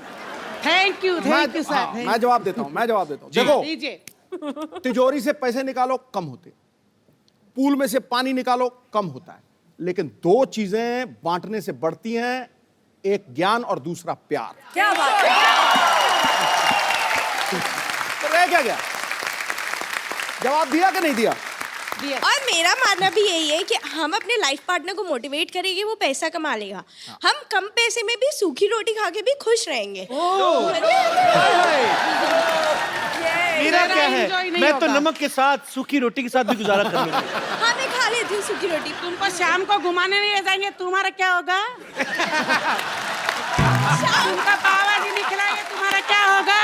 Speaker 15: Thank you sir.
Speaker 6: मैं जवाब देता हूँ। देखो, तिजोरी से पैसे निकालो कम होते, पूल में से पानी निकालो कम होता है, लेकिन 2 चीजें बांटने से बढ़ती हैं, एक ज्ञान और दूसरा प्यार।
Speaker 14: क्या बात है?
Speaker 6: तो रह क्या गया? जवाब दिया कि नहीं दिया?
Speaker 16: और मेरा मानना भी यही है कि हम अपने लाइफ पार्टनर को मोटिवेट करेंगे, वो पैसा कमा लेगा। हम कम पैसे में भी सूखी रोटी खा के भी खुश रहेंगे।
Speaker 3: मेरा क्या है, मैं तो नमक के साथ सूखी रोटी के साथ भी गुजारा कर लूंगा।
Speaker 16: हाँ, मैं खा लेती हूँ सूखी रोटी।
Speaker 15: तुमको शाम को घुमाने नहीं ले जाएंगे, तुम्हारा क्या होगा? तुमका बाबा जी निकलाएंगे, तुम्हारा क्या होगा?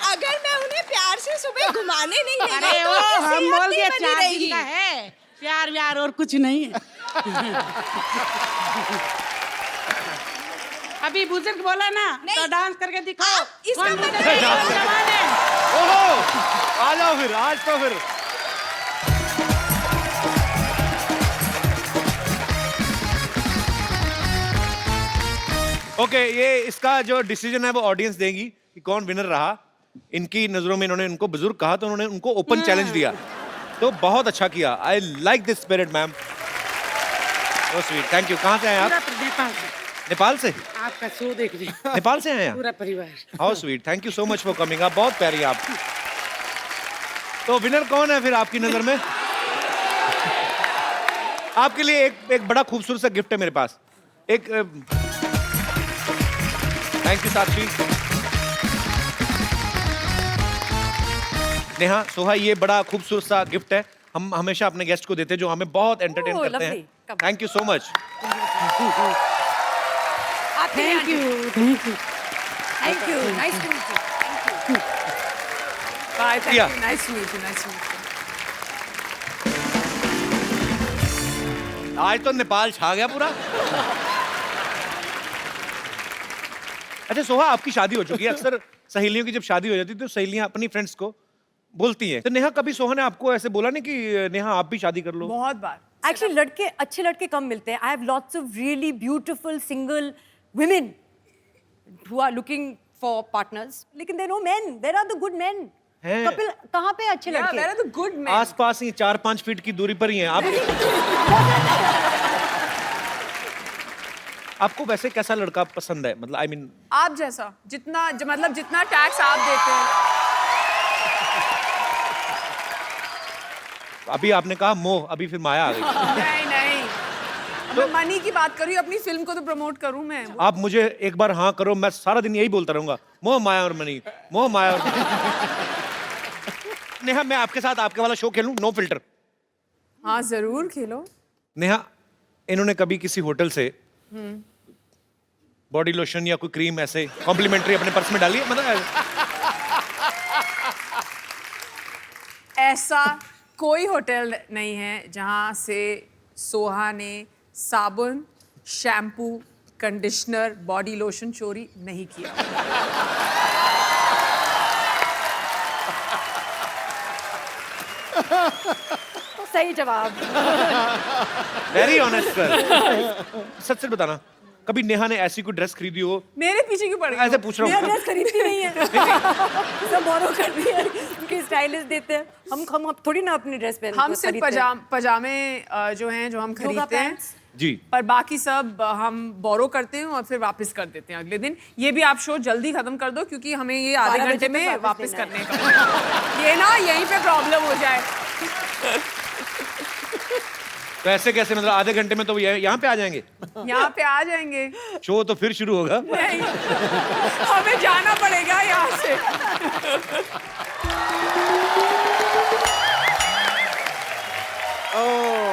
Speaker 16: अगर मैं उन्हें प्यार से सुबह घुमाने नहीं ले
Speaker 15: अरे
Speaker 16: गई तो
Speaker 15: वो
Speaker 16: उनकी
Speaker 15: हम
Speaker 16: सेहत
Speaker 15: बोल
Speaker 16: नहीं
Speaker 15: दिए
Speaker 16: बनी
Speaker 15: 4 दिन
Speaker 16: रहेगी।
Speaker 15: का है, प्यार व्यार और कुछ नहीं है। अभी बुजुर्ग बोला ना, तो डांस करके दिखाओ।
Speaker 16: इसका
Speaker 15: कौन
Speaker 16: मतलब
Speaker 15: बुजुर्ग है, कौन जवान है?
Speaker 3: ओहो, आ जाओ फिर, आज तो फिर। ओके, ये इसका जो डिसीजन है वो ऑडियंस देगी कि कौन विनर रहा। इनकी नजरों में इन्होंने उनको बुजुर्ग कहा तो उन्होंने उनको ओपन चैलेंज दिया, तो बहुत अच्छा किया। I like this spirit ma'am, so sweet, thank you. कहाँ से आए आप?
Speaker 15: नेपाल से।
Speaker 3: नेपाल से?
Speaker 15: आपका शो देखने
Speaker 3: नेपाल से आए आप?
Speaker 15: पूरा परिवार।
Speaker 3: How sweet, thank you so much for coming. आप बहुत प्यारी आप। तो विनर कौन है फिर आपकी नजर में? आपके लिए एक बड़ा खूबसूरत सा गिफ्ट है मेरे पास। एक थैंक यू साक्षी। नेहा, सोहा, ये बड़ा खूबसूरत सा गिफ्ट है, हम हमेशा अपने गेस्ट को देते हैं जो हमें बहुत एंटरटेन करते हैं। Thank you so much.
Speaker 15: Thank you.
Speaker 14: Thank you, nice to meet you.
Speaker 2: Bye, thank
Speaker 3: Yeah.
Speaker 2: you. Nice to meet you. Nice to meet you.
Speaker 3: आज तो नेपाल छा गया पूरा। अच्छा सोहा, आपकी शादी हो चुकी है। अक्सर सहेलियों की जब शादी हो जाती है तो सहेलियां अपनी फ्रेंड्स को बोलती हैं। तो नेहा, कभी सोहा ने आपको ऐसे बोला नहीं कि नेहा आप भी शादी कर लो?
Speaker 2: बहुत बार।
Speaker 14: एक्चुअली अच्छे लड़के कम मिलते हैं। I have lots of really beautiful single women who are looking for partners, लेकिन there are no men. There are the good men.
Speaker 3: हैं।
Speaker 14: कपिल, कहाँ पे अच्छे
Speaker 2: Yeah,
Speaker 14: लड़के?
Speaker 2: there are the good men.
Speaker 3: आसपास ही 4-5 फीट की दूरी पर ही हैं आप। आपको वैसे कैसा लड़का पसंद है? मतलब आई मीन
Speaker 2: आप जैसा, मतलब जितना टैक्स आप देते हैं।
Speaker 3: अभी आपने कहा मोह, अभी फिर माया आ गई।
Speaker 2: नहीं, अब मैं मनी की बात कर रही हूँ, अपनी फिल्म को तो प्रमोट करूँ मैं।
Speaker 3: आप मुझे एक बार हाँ करो, मैं सारा दिन यही बोलता रहूंगा, मोह माया और मनी, मोह माया और नेहा, मैं आपके साथ आपके वाला शो खेलूं, नो फिल्टर?
Speaker 2: हाँ जरूर खेलो।
Speaker 3: नेहा, इन्होंने कभी किसी होटल से बॉडी लोशन या कोई क्रीम ऐसे कॉम्प्लीमेंट्री अपने पर्स में डाली है? मतलब
Speaker 2: ऐसा कोई होटल नहीं है जहां से सोहा ने साबुन, शैम्पू, कंडीशनर, बॉडी लोशन चोरी नहीं किया।
Speaker 14: सही जवाब।
Speaker 3: Very honest sir. सच सच बताना, कभी नेहा ने ऐसी कोई ड्रेस खरीदी हो?
Speaker 2: मेरे पीछे क्यों पड़ गई?
Speaker 3: ऐसे पूछ रहा
Speaker 14: मेरा
Speaker 3: हूँ।
Speaker 14: ड्रेस खरीदती नहीं है। सब बोरो करती है, उनके स्टाइलिस्ट देते हैं। हम थोड़ी ना अपनी ड्रेस पहनते हैं।
Speaker 2: हम सिर्फ पजामे जो हैं जो हम खरीदते हैं
Speaker 3: जी,
Speaker 2: पर बाकी सब हम बोरो करते हैं और फिर वापस कर देते हैं अगले दिन। ये भी आप शो जल्दी खत्म कर दो क्योंकि हमें ये आधे
Speaker 14: 12
Speaker 2: घंटे
Speaker 14: बजे तक
Speaker 2: में
Speaker 14: वापस
Speaker 2: वापस
Speaker 14: देना
Speaker 2: करने का ये ना यहीं पे प्रॉब्लम हो जाए।
Speaker 3: तो ऐसे कैसे, मतलब आधे घंटे में तो यहाँ पे आ जाएंगे?
Speaker 2: यहाँ पे आ जाएंगे,
Speaker 3: शो तो फिर शुरू होगा।
Speaker 2: नहीं हमें जाना पड़ेगा यहाँ से।
Speaker 3: ओह